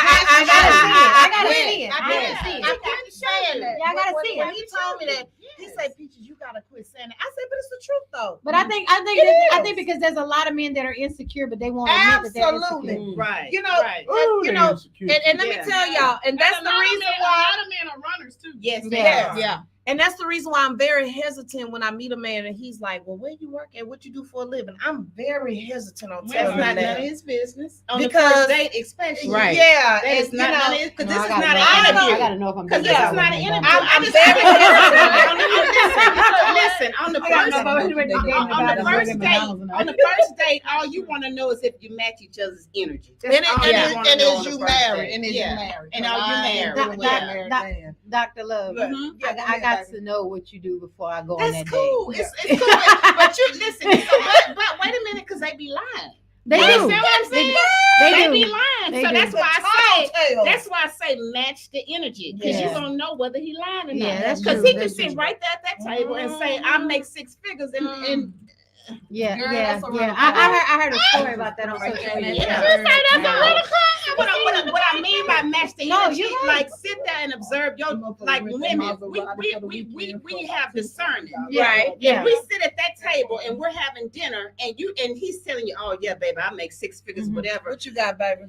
gotta see it. I I gotta see it. I I gotta got see it. I got to saying that. Yeah, I gotta see when it. he told me that, he said, "Peaches, you gotta quit saying that." I said, "But it's the truth, though." But I think because there's a lot of men that are insecure, but they won't admit that they're Absolutely. insecure. Right. You know, Right. Ooh, you they know, insecure. and let me Yeah. tell y'all, and that's the reason a why. lot of men are runners too. Yes. they Yeah. are. Yeah. And that's the reason why I'm very hesitant when I meet a man and he's like, "Well, where you work at? What you do for a living?" I'm very hesitant on That's telling not him none of that. his business. On Because- the first date, especially. Right. Yeah, That and, is not none of it, because No, this I is gotta not know an if I'm- interview. I gotta know if I'm Because doing this that is not with an him. interview. I'm just very listen. On the I gotta first know about who they dating on about the it. first Them date, McDonald's and all. on the first date, all you want to know is if you match each other's energy. and, That's all you wanna and know is on the you first married? date. And is Yeah. you married? And 'Cause are you I ain't married? dealing with That- a married that- man. Dr. Love, Mhm. Yeah, go I ahead, got baby. to know what you do before I go on That's that cool. date. It's cool. But you listen. But wait a minute, because they be lying. They You do. understand what I'm saying? They They do. be lying. They So do. that's why I say. Tall That's why I say match the energy, because Yeah. you're gonna know whether he lying or not. Yeah, that's Because true. he can That's sit true. right there at that table and say, "I make 6 figures," and Yeah, Girl, yeah, that's a yeah. real I heard a story about that on Right social there. media. yeah, you say that's a little what I mean by match the No, energy, you're right. like sit there and observe your like women. We have discernment, Yeah, right? yeah. And we sit at that table and we're having dinner, and he's telling you, "Oh yeah, baby, I make 6 figures, whatever." What you got, baby?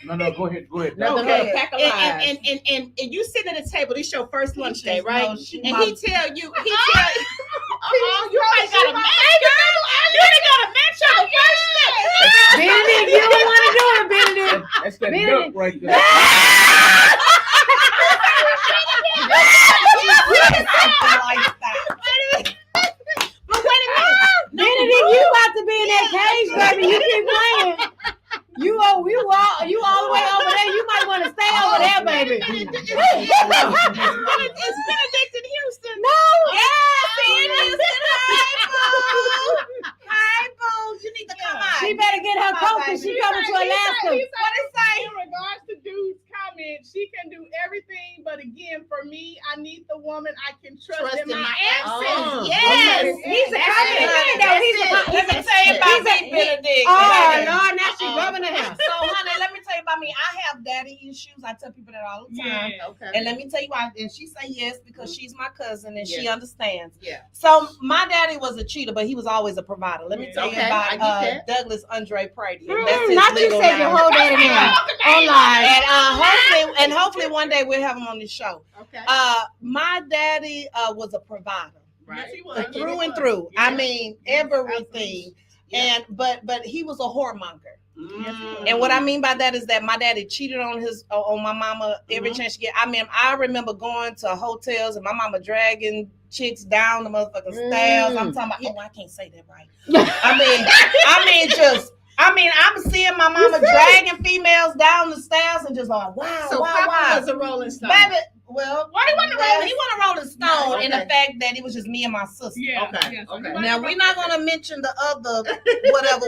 No, go ahead. Nothing Okay. but a pack of And, lies. and you sitting at the table. This your first lunch day, No, right? she And my- he tell you, "Oh, you ain't got a match, girl. You ain't got a match on the first step." Benedict, you don't want to do it, Benedict. That's that Benedict. duck right there. But wait a minute. Benedict, you about to be in that cage, baby. You keep playing. You all the way over there. You might want to stay over there, baby. It's Benedict in Houston. No. Yes, it is. Hi, boo. You need to come on. She better get her coat because she coming to Alaska. What it say? In regards to dude's comment, she can do everything, but again, for me, I need the woman I can trust in my absence. Yes. He's a comment. Let me tell you about me, Benedict. Oh, Lord, now she rubbing her hair. So, honey, let me tell you about me. I have daddy issues. I tell people that all the time. Okay. And let me tell you why. And she say yes because she's my cousin and she Yeah. understands. Yeah. So my daddy was a cheater, but he was always a provider. Let me tell you Okay, I about get that. Douglas Andre Prady. And that's his Not you legal said your name. whole daddy name. Online. And hopefully one day we'll have him on the show. Okay. My daddy was a provider. Right. Through and through. I mean everything. Yeah. And but he was a whoremonger. Mm. And what I mean by that is that my daddy cheated on my mama every chance she get. I mean, I remember going to hotels and my mama dragging chicks down the motherfucking stairs. I'm talking about, I can't say that right. I'm seeing my mama dragging females down the stairs and just like, wow, So wow, Papa wow. was a Rolling Stone. Baby, well, Why he wasn't a Rolling he wasn't a Rolling Stone Okay. in the fact that it was just me and my sister. Yeah. Okay, Yeah, so okay. he wasn't Now a we're not gonna mention the other whatever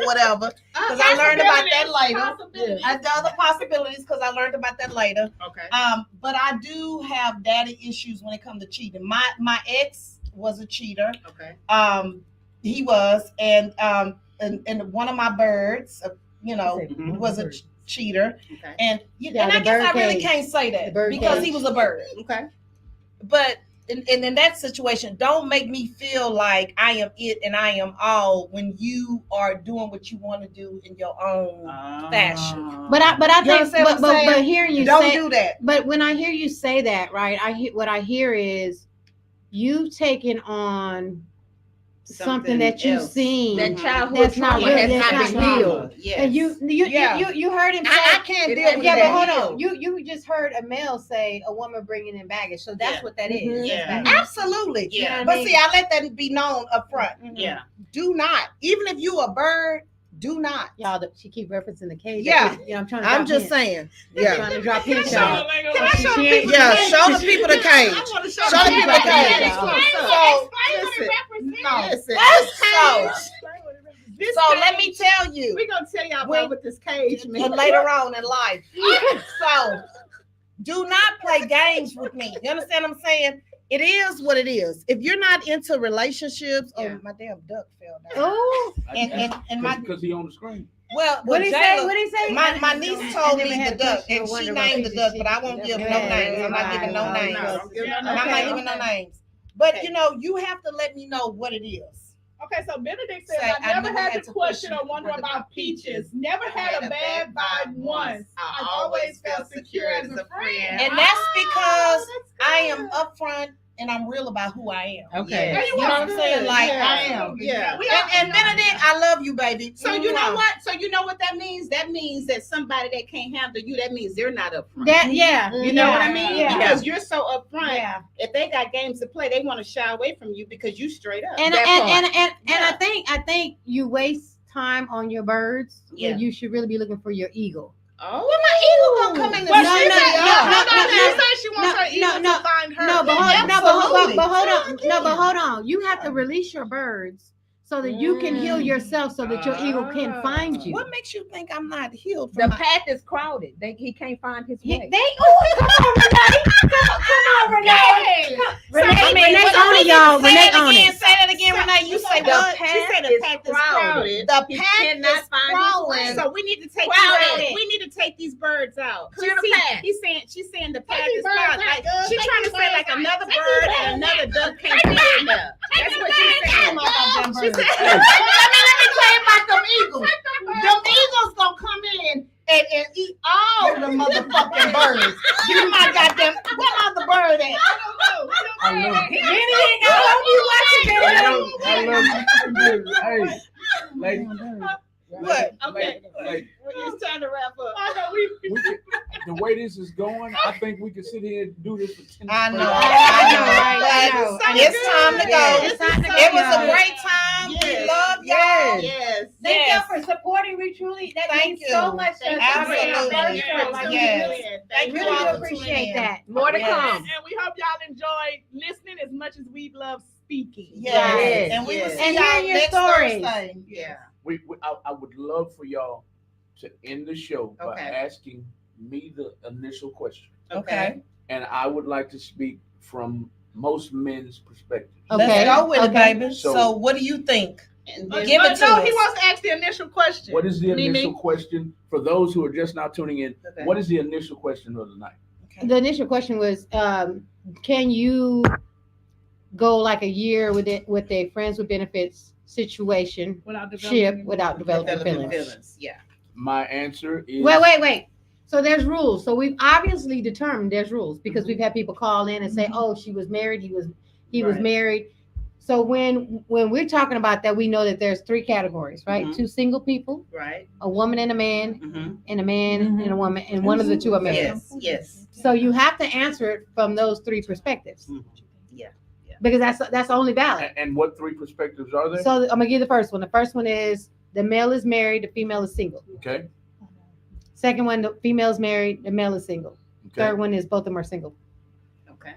because I learned about that later. The other possibilities because I learned about that later. Okay. But I do have daddy issues when it comes to cheating. My ex was a cheater. Okay. He was, and one of my birds, was a cheater. Okay. And Yeah, and I the guess I bird really cage. can't say The that bird because cage. he was a bird. Okay. But in that situation, don't make me feel like I am it and I am all when you are doing what you want to do in your own fashion. But I You think, understand what I'm but saying? hearing you Don't say, do that. but when I hear you say that, right? What I hear is you've taken on something that you've else. seen That childhood that's not trauma really has that's not not been real. healed. Yes. And you heard him say I can't deal with yeah, that. but hold on. You just heard a male say a woman bringing in baggage. So that's Yeah. what that is. Mhm. That's Yeah. baggage. Absolutely. Yeah. You know what I But mean? see, I let that be known up front. Yeah. Do not, even if you a bird, do not. Y'all, she keep referencing the cage. Yeah. I'm trying to. I'm drop just hints. saying. I'm Yeah. trying to drop hints. Show y'all. it, Can I show the She people? Yeah, the cage? show the people the cage. I want to show Show the people the cage. So, listen. So let me tell you, We're going to tell y'all When- about what this cage means. later on in life. So do not play games with me. You understand what I'm saying? It is what it is. If you're not into relationships, Yeah. oh, my damn duck fell down. Oh, And my because he on the screen. Well, What did he say? What did he say? My niece told me the duck, and she named the duck, but I won't give no names. I'm not giving no names. I'm not giving no names. But you know, you have to let me know what it is. Okay, so Benedict says, Say, I never had to question or wonder about Peaches. Never had a bad vibe once. I always felt secure as a friend. And that's because I am upfront and I'm real about who I am. Okay. Yeah, You know what I'm saying? Like I am. Yeah. And Benedict, I love you, baby. So you know what? So you know what that means? That means that somebody that can't handle you, that means they're not upfront. You know what I mean? Yeah. Because you're so upfront. Yeah. If they got games to play, they want to shy away from you because you straight up. And That I think you waste time on your birds. Yeah. You should really be looking for your eagle. Oh, Well, my eagle gonna come in the Well, No, she no, said, no, she said she wants her eagle to find her. No, but Absolutely. hold on. You have to release your birds so that you can heal yourself, so that your eagle can find you. What makes you think I'm not healed The from my path is crowded. He can't find his way. Come on, Renee. Come on, Renee. Renee on it, y'all. Renee on it. Say that again, Renee. You say The what? path is crowded. The He path cannot is find crawling. his way. So we need to take Crowded. we need to take these birds out. Clear the path. She's saying the path these is birds crowded. out, Like, girl. she's Take trying to these say birds like out. another Take bird these and birds another duck can't fit in there. That's what she's saying. She said, Let me tell you about them eagles. Them eagles gonna come in and eat all the motherfucking birds. You my goddamn, where other bird at? I love you. Benedict, I hope you watching, Benedict. I love you. Hey, lady. What? Okay. Like, It's time to wrap up. I know we we could, the way this is going, I think we could sit here and do this for 10 I know, I know. But it's time to go. It's time to go, It was a y'all. great time. We Yes. love y'all. Yes. Thank Yes. y'all for supporting me. Truly, that Thank means you. so much. to us. Absolutely. I mean, our first show, Yes. Thank you really all do for appreciate tuning in. that. More to Yes. come. and we hope y'all enjoyed listening as much as we love speaking. Yes. Yes. And we will Yes. see And y'all hearing your next stories. Thursday. Yeah. I would love for y'all to end the show by Okay. asking me the initial question. Okay. And I would like to speak from most men's perspective. Okay. Let's go with it, Okay. baby. So- So what do you think? And Give then, it to no, us. he wants to ask the initial question. What is the Mimi? initial question for those who are just now tuning in? Okay. What is the initial question of the night? The initial question was, can you go like a year with it with a friends with benefits situation Without ship without developing developing feelings? feelings. Yeah. My answer is Wait. So there's rules. So we've obviously determined there's rules because Mm-hmm. we've had people call in and say, "Oh, she was married. He was Right. married." So when we're talking about that, we know that there's three categories, right? Mhm. 2 single people, Right. a woman and a man, Mm-hmm. and a man and a woman, and one of the two are married. Yes. Yes. So you have to answer it from those three perspectives Mhm. Yeah. because that's only valid. and what three perspectives are there? So I'm gonna give the first one. The first one is the male is married, the female is single. Okay. Second one, the female is married, the male is single. Okay. Third one is both of them are single. Okay.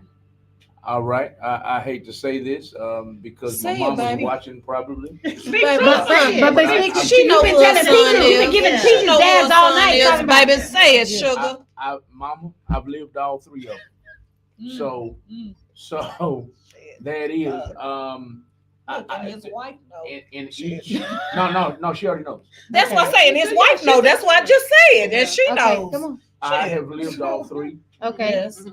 All right. I hate to say this because Say my it, mom was baby. watching probably. But She you've know been who her telling son Peaches, you've been is. giving Yeah. Peaches She know who dabs her all son night. is, talking about baby. this. Say it, sugar. Mama, I've lived all three of them. So there it is. Look, and his wife knows. In each. No, she already knows. That's what I'm saying. His wife knows. That's what I just said. And she Okay, knows. come on. I have lived all three. Okay. Yes.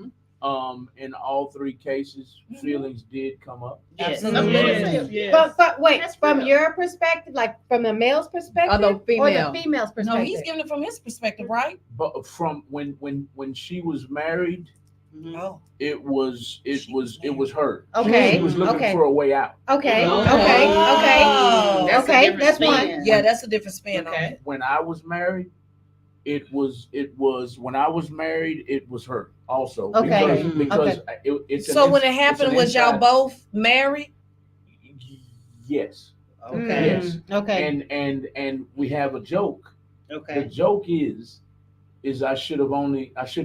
In all three cases, feelings did come up. Yes. Absolutely. Yes. But wait, That's from real. your perspective, like from the male's perspective, the or female. the female's perspective? No, he's giving it from his perspective, right? But from when she was married, Oh. it was her. Okay. She was looking Okay. for a way out. Okay. Oh. Okay. That's a Okay. different That's spin. one. Yeah, that's a different spin on Okay. it. When I was married, it was when I was married, it was her also. Okay. Because it's So an when it it's happened, an was y'all inside- both married? Yes. Okay. Yes. Okay. And we have a joke. The Okay. joke is I shouldn't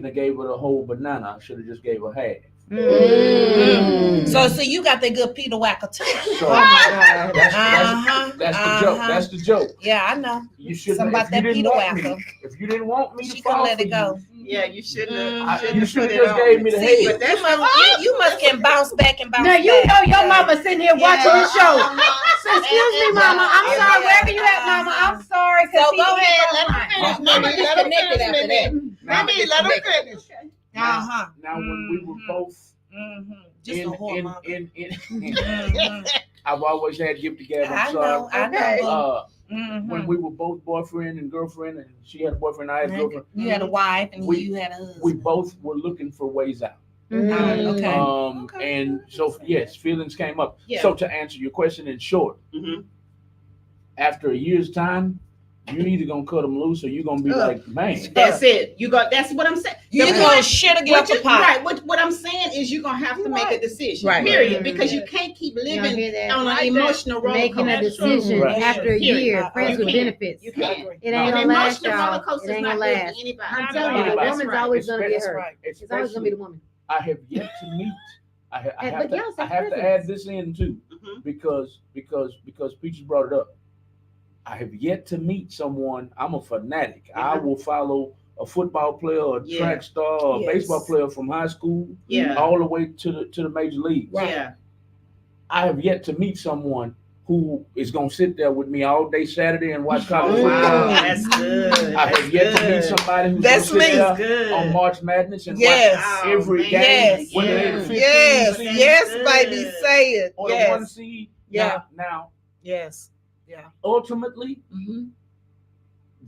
have gave her the whole banana. I should have just gave her half. Mm. So you got that good Peter Wacker too. So Oh my God. that's the joke. That's the joke. Yeah, I know. You shouldn't. Something about If you that didn't Peter want me, Wacker. if you didn't want me She to couldn't fall let for it go. Yeah, you shouldn't Mhm. have. you should have just gave me the See, head. you must can bounce back and bounce Now back. you know your mama sitting here watching Yeah. the show. So excuse me, mama. I'm sorry. Wherever you at, mama. I'm sorry. right. So go ahead, let I'm Let him disconnected finish, after that. Now, let him finish. Uh-huh. now when we were both Just a whoremonger. I've always had gift to gab. I I'm know, sorry. I know. When we were both boyfriend and girlfriend, and she had a boyfriend, I had a girlfriend. You had a wife and We- you had a husband. We both were looking for ways out. Okay. And so yes, feelings came up. Yeah. So to answer your question in short, Mhm. after a year's time, you're either gonna cut them loose or you're gonna be like, man. That's it. That's what I'm saying. You The gonna point- shit or get Which up is the pot. right. What I'm saying is you're gonna have to make a decision. Right. Period. Mhm. Because you can't keep Y'all living hear that? on an Like emotional roller Making a coaster. decision Right. after a Period. year, friends You with can't. benefits. You can't. It ain't An gonna last, emotional roller y'all. coaster It is ain't not gonna good for last. anybody. I'm Not telling you, the anybody. woman's That's always gonna get That's hurt. right. It's always gonna be the woman. I have yet to meet. I But have y'all to, say I have to prisons. add this in too, Mhm. because Peaches brought it up. I have yet to meet someone. I'm a fanatic. I will follow a football player, a Yeah. track star, or a Yes. baseball player from high school, Yeah. all the way to the major leagues. Yeah. I have yet to meet someone who is gonna sit there with me all day Saturday and watch Oh, college wow. football. That's good. I have yet to meet somebody who's That's gonna sit me. there That's good. on March Madness and Yes. watch Oh, every man. game. Yes. Whether they're the Yeah. 15 Yes, seed yes, Good. baby, say it. or the one Yes, seed. Yeah. Now, yes. ultimately, Mm-hmm.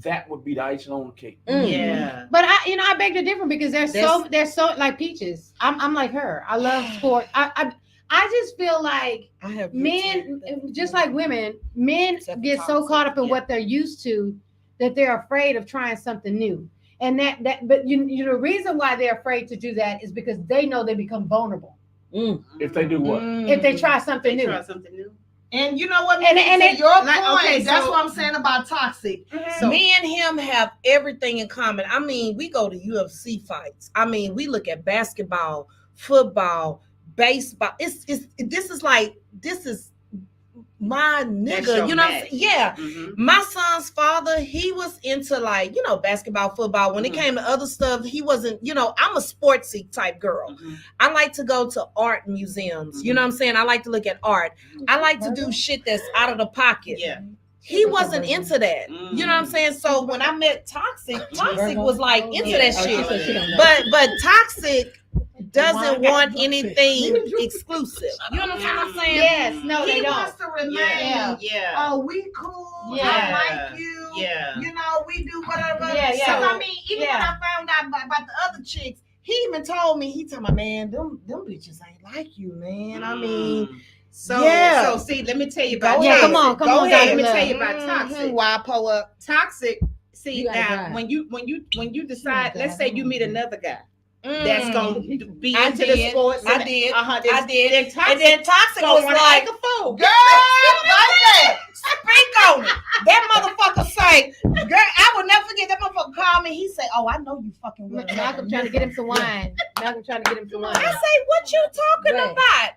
that would be the icing on the cake. Yeah. But I beg to differ because they're so like Peaches. I'm like her. I love sport. I just feel like I have men, just like women, men Except for get so toxic, caught up in yeah. what they're used to that they're afraid of trying something new. And but you the reason why they're afraid to do that is because they know they become vulnerable If they do what? if they try something They new. try something new. And you know what? And to it- your like, point, okay, that's so- what I'm saying about toxic. So- Me and him have everything in common. I mean, we go to UFC fights. I mean, we look at basketball, football, baseball. This is my That's nigga. your You know what I'm match. saying? Yeah. Mhm. My son's father, he was into basketball, football. When it came to other stuff, he wasn't, I'm a sportsy type girl. Mhm. I like to go to art museums. You know what I'm saying? I like to look at art. I like to do shit that's out of the pocket. Yeah. He wasn't into that. You know what I'm saying? So when I met Toxic was like into that shit. But Toxic doesn't want anything exclusive. You understand what I'm saying? Yes, no, He they don't. wants to remain. Yeah. Yeah. Oh, we cool. Yeah. I like you. Yeah. You know, we do whatever. Yeah, yeah. So, I mean, even when Yeah. I found out about the other chicks, he even told me, man, them bitches ain't like you, man. I mean, So, yeah. so see, let me tell you about Go Yeah, ahead. come on, Go ahead. ahead. Let me Love. tell you about toxic. Why pull up? Toxic. See You gotta now, drive. when you decide, let's say you meet another guy Mm. that's gonna be I into the did. sports. I did. Uh-huh. I did. Then toxic, And then Toxic gonna was wanna like, act a fool. Girl, like speak on it. That motherfucker say, girl, I will never forget that motherfucker called me. He said, oh, I know you fucking with her. Malcolm trying to get him some wine. Malcolm trying to get him some wine. I say, what you talking Right. about?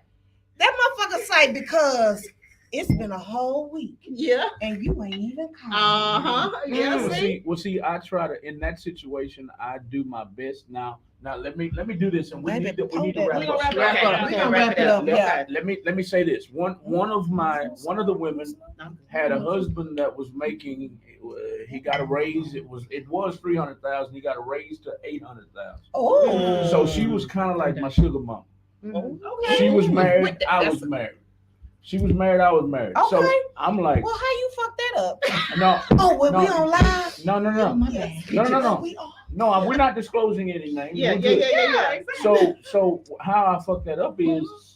That motherfucker say, because it's been a whole week Yeah. and you ain't even called. Uh-huh. Yeah. Well, see, I try to in that situation. I do my best. Now, let me do this, and we Baby, need to hold wrap that. up. Wrap Wrap up. up. We We gonna gonna wrap wrap it it up. up. Yeah. Let me say this. One of the women had a husband that was making. He got a raise. It was 300,000. He got a raise to 800,000. Oh. So she was kind of like my sugar mama. Mhm. Okay. She was married. I That's- was married. She was married. I was married. So Okay. I'm like, Well, how you fuck that up? no, Oh, well, No. we on live. no. My bad. No. We on. No, we're not disclosing any names. Yeah, We're yeah, good. yeah. So how I fucked that up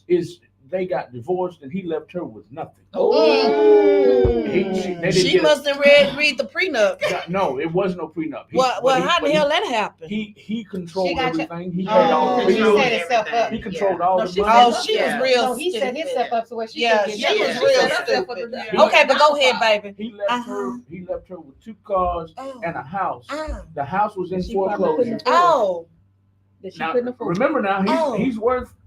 is they got divorced and he left her with nothing. They didn't She get must have read the prenup. no, it was no prenup. How the hell that happened? He controlled She got you- everything. He paid all the She bills. set herself up. He controlled all No, the she money. Oh, said- she Yeah. was real So he set stupid. himself up so what she Yeah, could she get. was Yeah. real She set stupid. He- Okay, but go ahead, baby. He left her with 2 cars Oh. and a house. Oh. The house was in She probably couldn't foreclosure. afford Oh. that she Now, couldn't afford. remember now, Oh.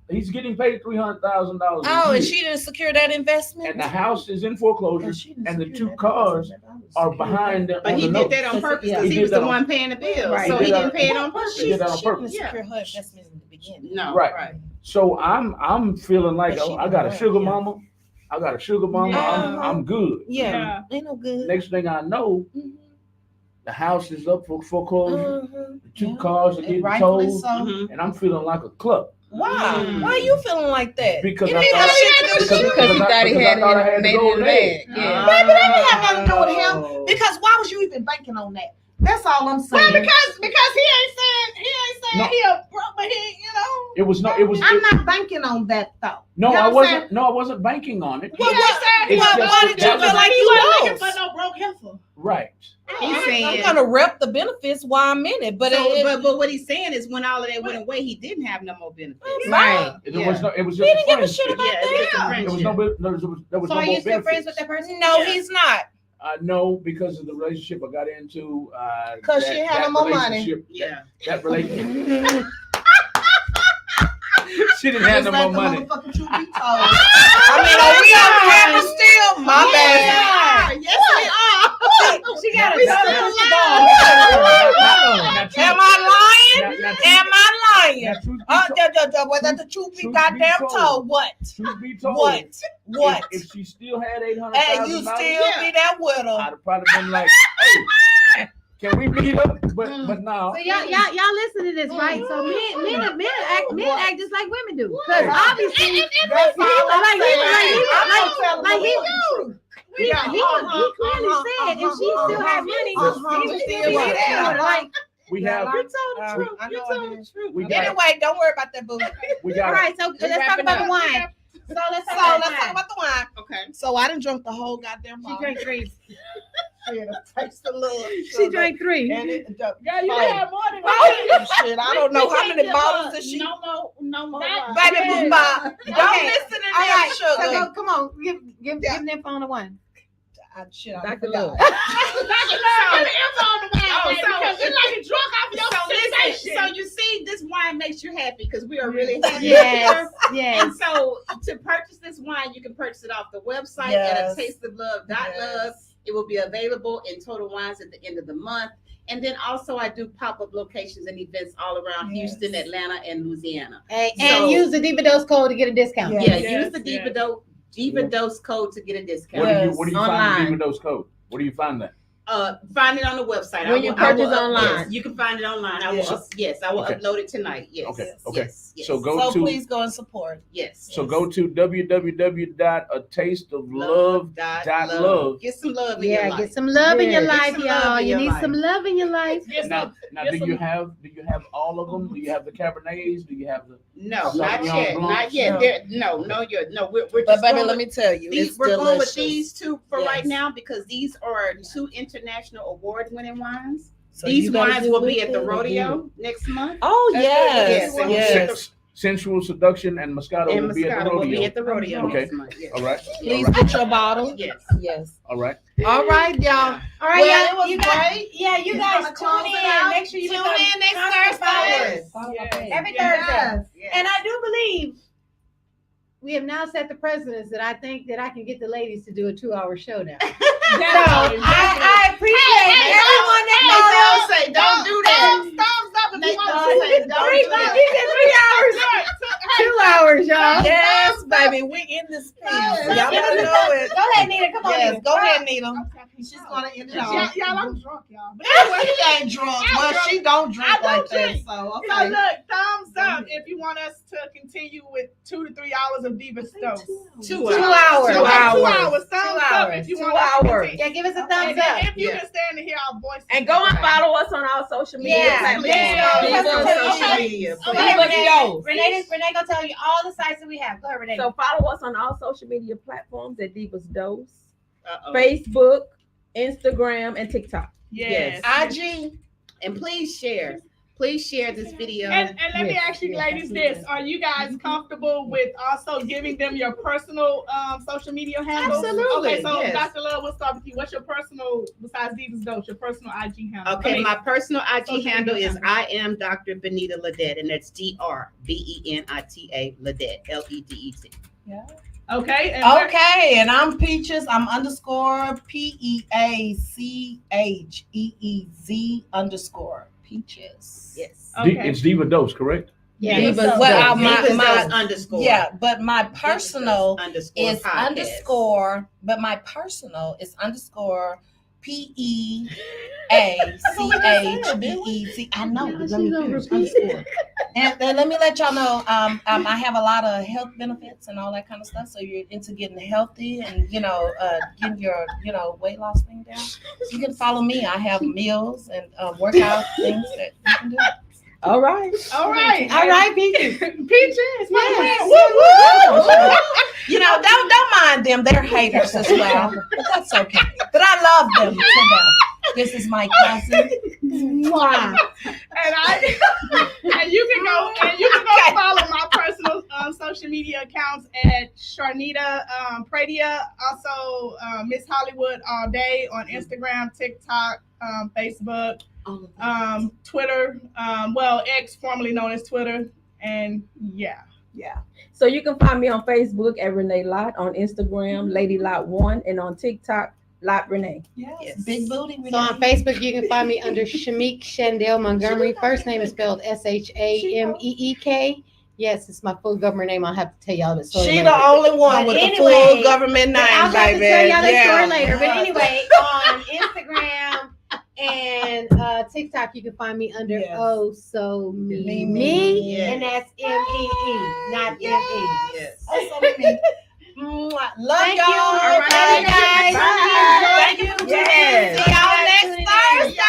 he's getting paid $300,000. Oh, and she didn't secure that investment? And the house is in foreclosure, and the 2 cars are behind them. But on he the did notes. that on purpose Yeah. because He he was did the that one paying the bill. Right. So He he did didn't pay it on Well, purpose. She did that on she didn't purpose. secure her investment in the beginning. No, Right. right. So I'm feeling like, But she oh, I got a did sugar that, yeah. mama. I got a sugar mama. Yeah. I'm good. Yeah, ain't no good. Next thing I know, The house is up for foreclosure. Mhm. The 2 cars are getting Rightfully towed, so. and I'm feeling like a club. Why? Why are you feeling like that? Because it I ain't thought- no shit to do with you. Because he thought he had I had made to go it in the there. bag. Yeah. Baby, that didn't have nothing to do with him. Because why was you even banking on that? That's all I'm saying. Well, because he ain't saying No. he a broke, but he, you know. It was not. It was. I'm not banking on that though. No, You know I what I'm wasn't. saying? No, I wasn't banking on it. Well, He ain't saying It's he just- why did you that feel was- like he you wasn't looking lost? for no broke heifer. Right. He's saying, I'm gonna rep the benefits while I'm in it, but but what he's saying is when all of that went away, he didn't have no more benefits. Right. It was no. It was we just didn't give a friendship. shit about Yeah, it's just a that. There was friendship. no. There was So no are more you still friends benefits. with that person? No, Yeah. he's not. No, because of the relationship I got into. 'Cause she had no more money. Yeah. That relationship. She didn't have no more money. Motherfucking truth be told. I mean, are we on camera still? My bad. Yes, we are. She got a We double still Now, Am I lying? now, Am I lying? now, Whether the truth be truth be goddamn told. told, what? truth be told, What? If she still had $800,000, And you still be that with her. I'd have probably been like, "Hey, can we meet up?" But no. So y'all listen to this, right? So men act just like women do. Because obviously, That's all I'm like saying. he clearly said if she still had money, he would still be there. Like, We have. you told the truth. I You know I told did. the truth. We got. Anyway, don't worry about that, boo. We All got. right, so let's talk about the wine. So let's talk About the wine. Okay. So I done drunk the whole goddamn She bottle. drank 3. Taste of love. She drank 3. And it, Girl, you Oh. can have more than shit, I don't know how many bottles did she. No more wine. Baby boo bop. Don't Okay. listen to All that right, sugar. so go, come on, give them info on the one. Shit, I Dr. forgot. Love. So you see, this wine makes you happy because we are really happy. Yes, yes. And so to purchase this wine, you can purchase it off the website Yes. at tasteoflove.love. It will be available in Total Wines at the end of the month. And then also I do pop-up locations and events all around Yes. Houston, Atlanta, and Louisiana. And So- use the Diva'S code to get a discount. Yeah. Yeah, use the Diva'S code to get a discount. What do you find Online. in those code? What do you find that? Find it on the website. When you purchase online. Yes, you can find it online. I will Okay. upload it tonight. Yes. Okay, Yes, okay. Yes, yes, So go So to. please go and support. Yes. So go to www.atasteoflove.love. Get some love in your Yeah, life. get some love in your Get life, some love y'all. in You your need life. some love in your life. Now, do you have all of them? Do you have the Cabernets? Do you have the? No, So not you yet. don't Not yet. No. We're But just baby, going let with me tell you, it's we're going with delicious. these two for Yes. right now because these are 2 international award-winning wines. So These you better wines do will it be at the good. rodeo next month. Oh Yes, yes, and yes. Sensual Seduction and Moscato And will be at the Moscato will be rodeo. at the rodeo Okay. next month. Yes. All right. Please get your bottle. Yes. Yes. All right. All right, y'all. All right, Well, y'all. it was You guys, great. yeah, you You guys gonna tune close it in. out? Make sure you Tune become in next constant Thursday. followers. Every Thursday. Yes. And I do believe we have now set the precedence that I think that I can get the ladies to do a 2-hour show now. So I appreciate everyone that knows. Say, don't do that. Thumbs up if you want to He say said don't 3 do that. hours. 2 hours, y'all. Yes, baby, we in this piece. Y'all better know it. Go ahead, Nina. Come on. Yes, Nina. go ahead, Nita. She's gonna end it Y'all, I'm drunk, y'all. But She ain't drunk. Well, she don't drink I don't like that. drink. So So okay. look, thumbs up if you want us to continue with 2 to 3 hours of Diva'S dose. 2 2 hours. hours. 2 hours. hours. Thumbs up if you 2 want us to hours. continue. Yeah, give us a And thumbs then up. if you Yeah. can stand to hear our voices. And go and follow us on our social media Yeah, platforms. yeah. Diva'S Okay. social media. Okay, Diva'S Dose. Renee gonna tell you all the sites that we have. Go ahead, Renee. So follow us on all social media platforms at Diva'S Dose, Uh-oh. Facebook, Instagram, and TikTok. Yes. IG. And please share. Please share this video. And let me Yes, ask you yes, ladies absolutely. this. Are you guys comfortable with also giving them your personal social media handles? Absolutely, Okay, so yes. Dr. Love, we'll start with you. What's your personal, besides Diva'S Dose, your personal IG handle? Okay, my personal IG social handle media is handle. I am Dr. Benita Ledette, and that's DrBenita Ledette, LEDET. Okay. And Okay, and I'm Peaches. I'm _ PEACHEEZ _ Yes. Okay. It's Diva Dose, correct? Yeah. Diva'S. Well, Diva's my Dose underscore. yeah, but my personal underscore is podcast. _ but my personal is _ PEACHBET. I know. But let me finish. Underscore. And let me let y'all know. I have a lot of health benefits and all that kind of stuff. So you're into getting healthy and getting your weight loss thing down. You can follow me. I have meals and workout things that you can do. All right, Peaches. Peaches, Don't mind them. They're haters as well, but that's okay. But I love them to them. This is my cousin. Wow. And you can go follow my personal social media accounts at Sharnita Pradia, also Miss Hollywood All Day on Instagram, TikTok, Facebook, Twitter, X, formerly known as Twitter, and yeah. So you can find me on Facebook at Renee Lott, on Instagram Lady Lott 1, and on TikTok Lott Renee. Yes. Big booty. Renee. So on Facebook you can find me under Shamik Shandell Montgomery. First name is spelled SHAMEEK. Yes, it's my full government name. I'll have to tell y'all the story. She later. the only one with the full government name, I'll have to baby. tell y'all the story later. But anyway, on Instagram and TikTok, you can find me under Oh So Me, yes. and that's MEE, not ME. Yes. Oh So Me. Love Thank y'all. you. All right. Bye, guys. Thank you. Yes. See y'all next Thursday.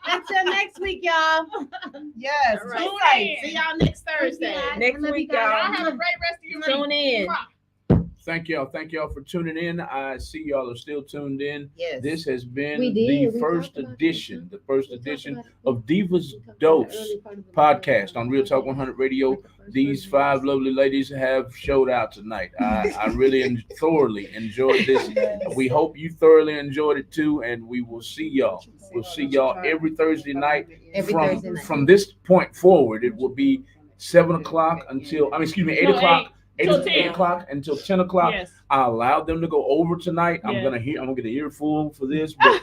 Until next week, y'all. Yes. Right. Tune in. See y'all next Thursday. Next week, Y'all y'all. have a great rest of your Tune in. Thank y'all for tuning in. I see y'all are still tuned in. Yes. This has been We did. the We first talked about edition, it. of Diva'S Dose podcast on Real Talk 100 Radio. These 5 lovely ladies have showed out tonight. I really thoroughly enjoyed this. We hope you thoroughly enjoyed it too, and we will see y'all. We'll see y'all every Thursday night. From this point forward, it will be 7 o'clock until 8 o'clock. 8 o'clock until 10 o'clock. Yes. I allowed them to go over tonight. I'm Yes. gonna get an earful for this, but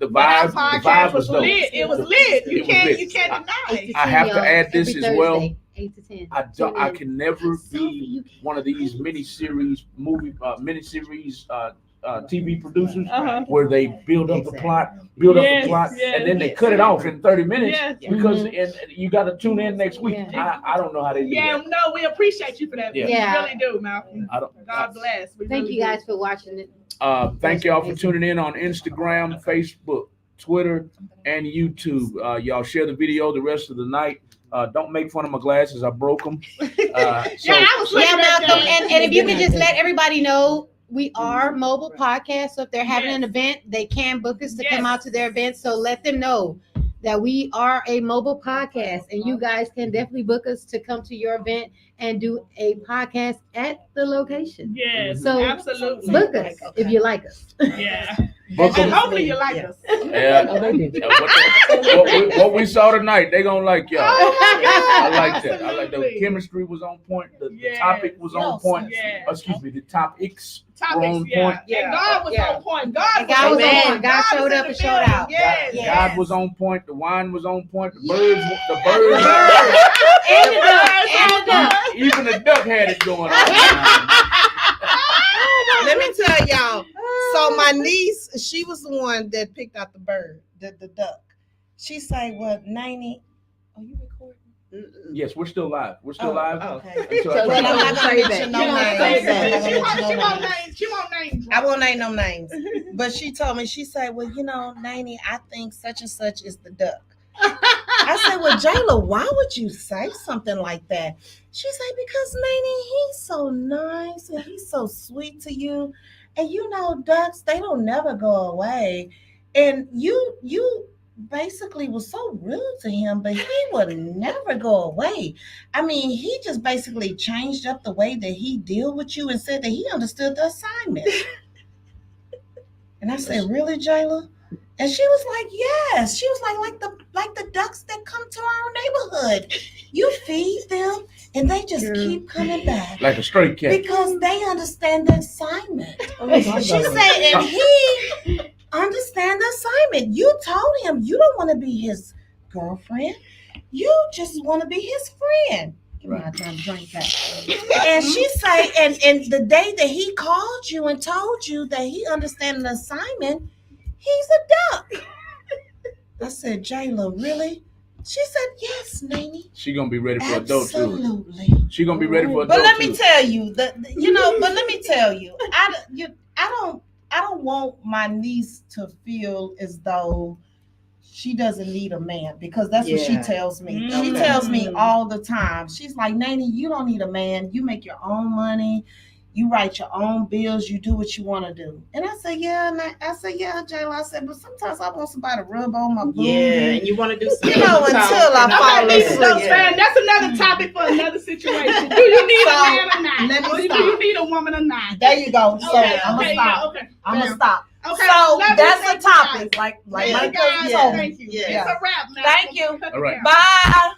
the Our vibe podcast was dope. lit. It was lit. You It was can't lit. deny. I have to add this Every as well. Thursday, 8 to 10. I can never be one of these miniseries TV producers where they build up the plot, and then they cut it off in 30 minutes because you got to tune in next week. Yeah. I don't know how they do that. No, we appreciate you for that. Yeah. We Yeah. really do, Malcolm. God bless. We Thank really you do. guys for watching it. Thank y'all for tuning in on Instagram, Facebook, Twitter, and YouTube. Y'all share the video the rest of the night. Don't make fun of my glasses. I broke them. Malcolm, and if you could just let everybody know, we are mobile podcasts. So if they're having an event, they can book us to come out to their event. So let them know that we are a mobile podcast, and you guys can definitely book us to come to your event and do a podcast at the location. Yes, So absolutely. book us if you like us. Yeah. Book 'em. And hopefully you like us. Yeah. What we saw tonight, they gonna like y'all. I like that. I like the chemistry was on point. The topic was on point. Excuse me, the topics were on point. And God was on point. God was on on. point. God showed up and showed out. Yes. God was on point. The wine was on point. The birds. And the duck. Even the duck had it going on. Let me tell y'all. So my niece, she was the one that picked out the bird, the duck. She sang what, 90? Are you recording? Yes, we're still live. We're still live. Okay. So Well, I'm not gonna mention no names. She won't name. I won't name no names. But she told me, she said, well, 90, I think such and such is the duck. I said, well, Jayla, why would you say something like that? She said, because Nene, he's so nice and he's so sweet to you. And ducks, they don't never go away. And you basically was so rude to him, but he would never go away. I mean, he just basically changed up the way that he deal with you and said that he understood the assignment. And I said, really, Jayla? And she was like, yes. She was like the ducks that come to our neighborhood. You feed them and they just keep coming back. Like a stray cat. Because they understand the assignment. She said, and he understand the assignment. You told him you don't want to be his girlfriend. You just want to be his friend. I'm not trying to drink that. And she say, and the day that he called you and told you that he understands the assignment, he's a duck. I said, Jayla, really? She said, yes, Nanny. She gonna be ready for adulthood. Absolutely. She gonna be ready for adulthood. But let me tell you, I don't want my niece to feel as though she doesn't need a man, because that's what she tells me. She tells me all the time. She's like, Nanny, you don't need a man. You make your own money. You write your own bills. You do what you want to do. And I said, yeah. And I said, yeah, Jayla. I said, but sometimes I want somebody to rub on my booty. Yeah, and you want to do something. You know, until I fall asleep. That's another topic for another situation. Do you need a man or not? Or do you need a woman or not? There you go. So Okay, I'm gonna stop. okay. I'm gonna stop. Okay, So love you, that's thank the you, topic. guys. Like Thank you, my guys. cousin told me. Thank you. Yeah. It's a wrap now. Thank you. All right. Bye.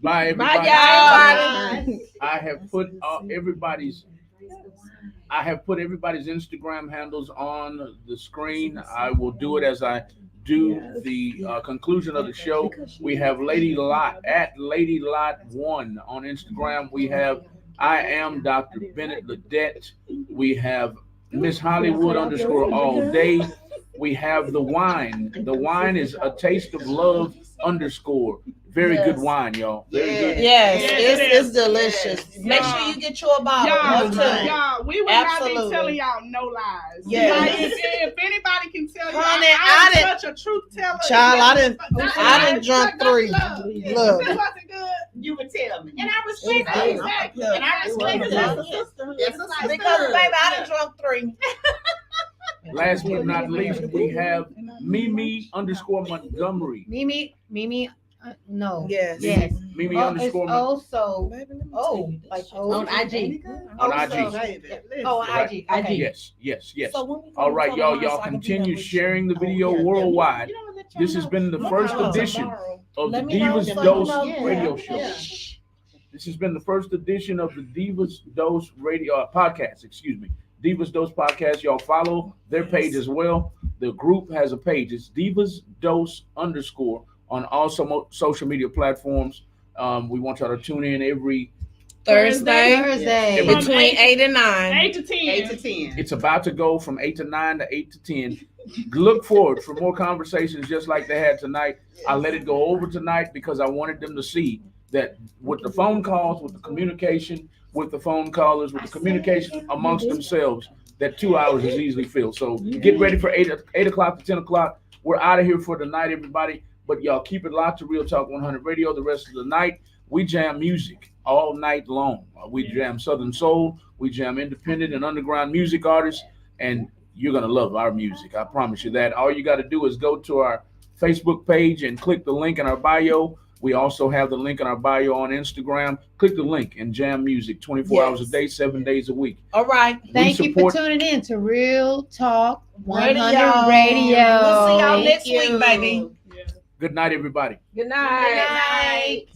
Bye, everybody. Bye, y'all. I have put everybody's Instagram handles on the screen. I will do it as I do the conclusion of the show. We have Lady Lot at Lady Lot 1 on Instagram. We have I am Dr. Bennett Ledette. We have Miss Hollywood _ all day. We have the wine. The wine is a taste of love _ Very good wine, y'all. Very good. Yes, it's delicious. Make sure you get you a bottle. Y'all, we would not be telling y'all no lies. Yes. Like, if anybody can tell you, Honey, I'm such a truth teller. Child, I didn't drunk 3. Look. If it wasn't good, You would tell me. and I respect that. Exactly. And I respect that. Because baby, I done drunk 3. Last but not least, we have Mimi _ Montgomery. Mimi, no. Yes. Mimi It's _ also like On IG. on IG. on IG. Yes. All right, y'all continue sharing the video worldwide. This has been the first edition of the Divas Dose radio show. This has been the first edition of the Divas Dose radio podcast, Divas Dose podcast. Y'all follow their page as well. The group has a page. It's Divas Dose _ on all social media platforms. We want y'all to tune in every Thursday. Between 8 and 9. 8 to 10. 8 to 10. It's about to go from 8 to 9 to 8 to 10. Look forward for more conversations just like they had tonight. I let it go over tonight because I wanted them to see that with the phone calls, with the communication, with the phone callers, with the communication amongst themselves, that 2 hours is easily filled. So get ready for 8 o'clock to 10 o'clock. We're out of here for the night, everybody. But y'all keep it locked to Real Talk 100 Radio. The rest of the night, we jam music all night long. We jam Southern Soul. We jam independent and underground music artists. And you're going to love our music. I promise you that. All you got to do is go to our Facebook page and click the link in our bio. We also have the link in our bio on Instagram. Click the link and jam music 24 hours a day, 7 days a week. All right. Thank you for tuning in to Real Talk 100 Radio. We'll see y'all next week, baby. Good night, everybody. Good night.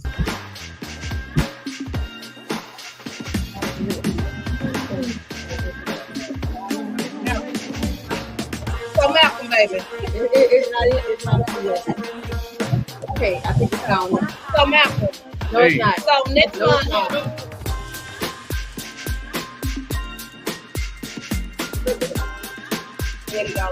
So Malcolm, baby. It's not okay, I think it's on. So Malcolm. No, it's not. So next month. There you go.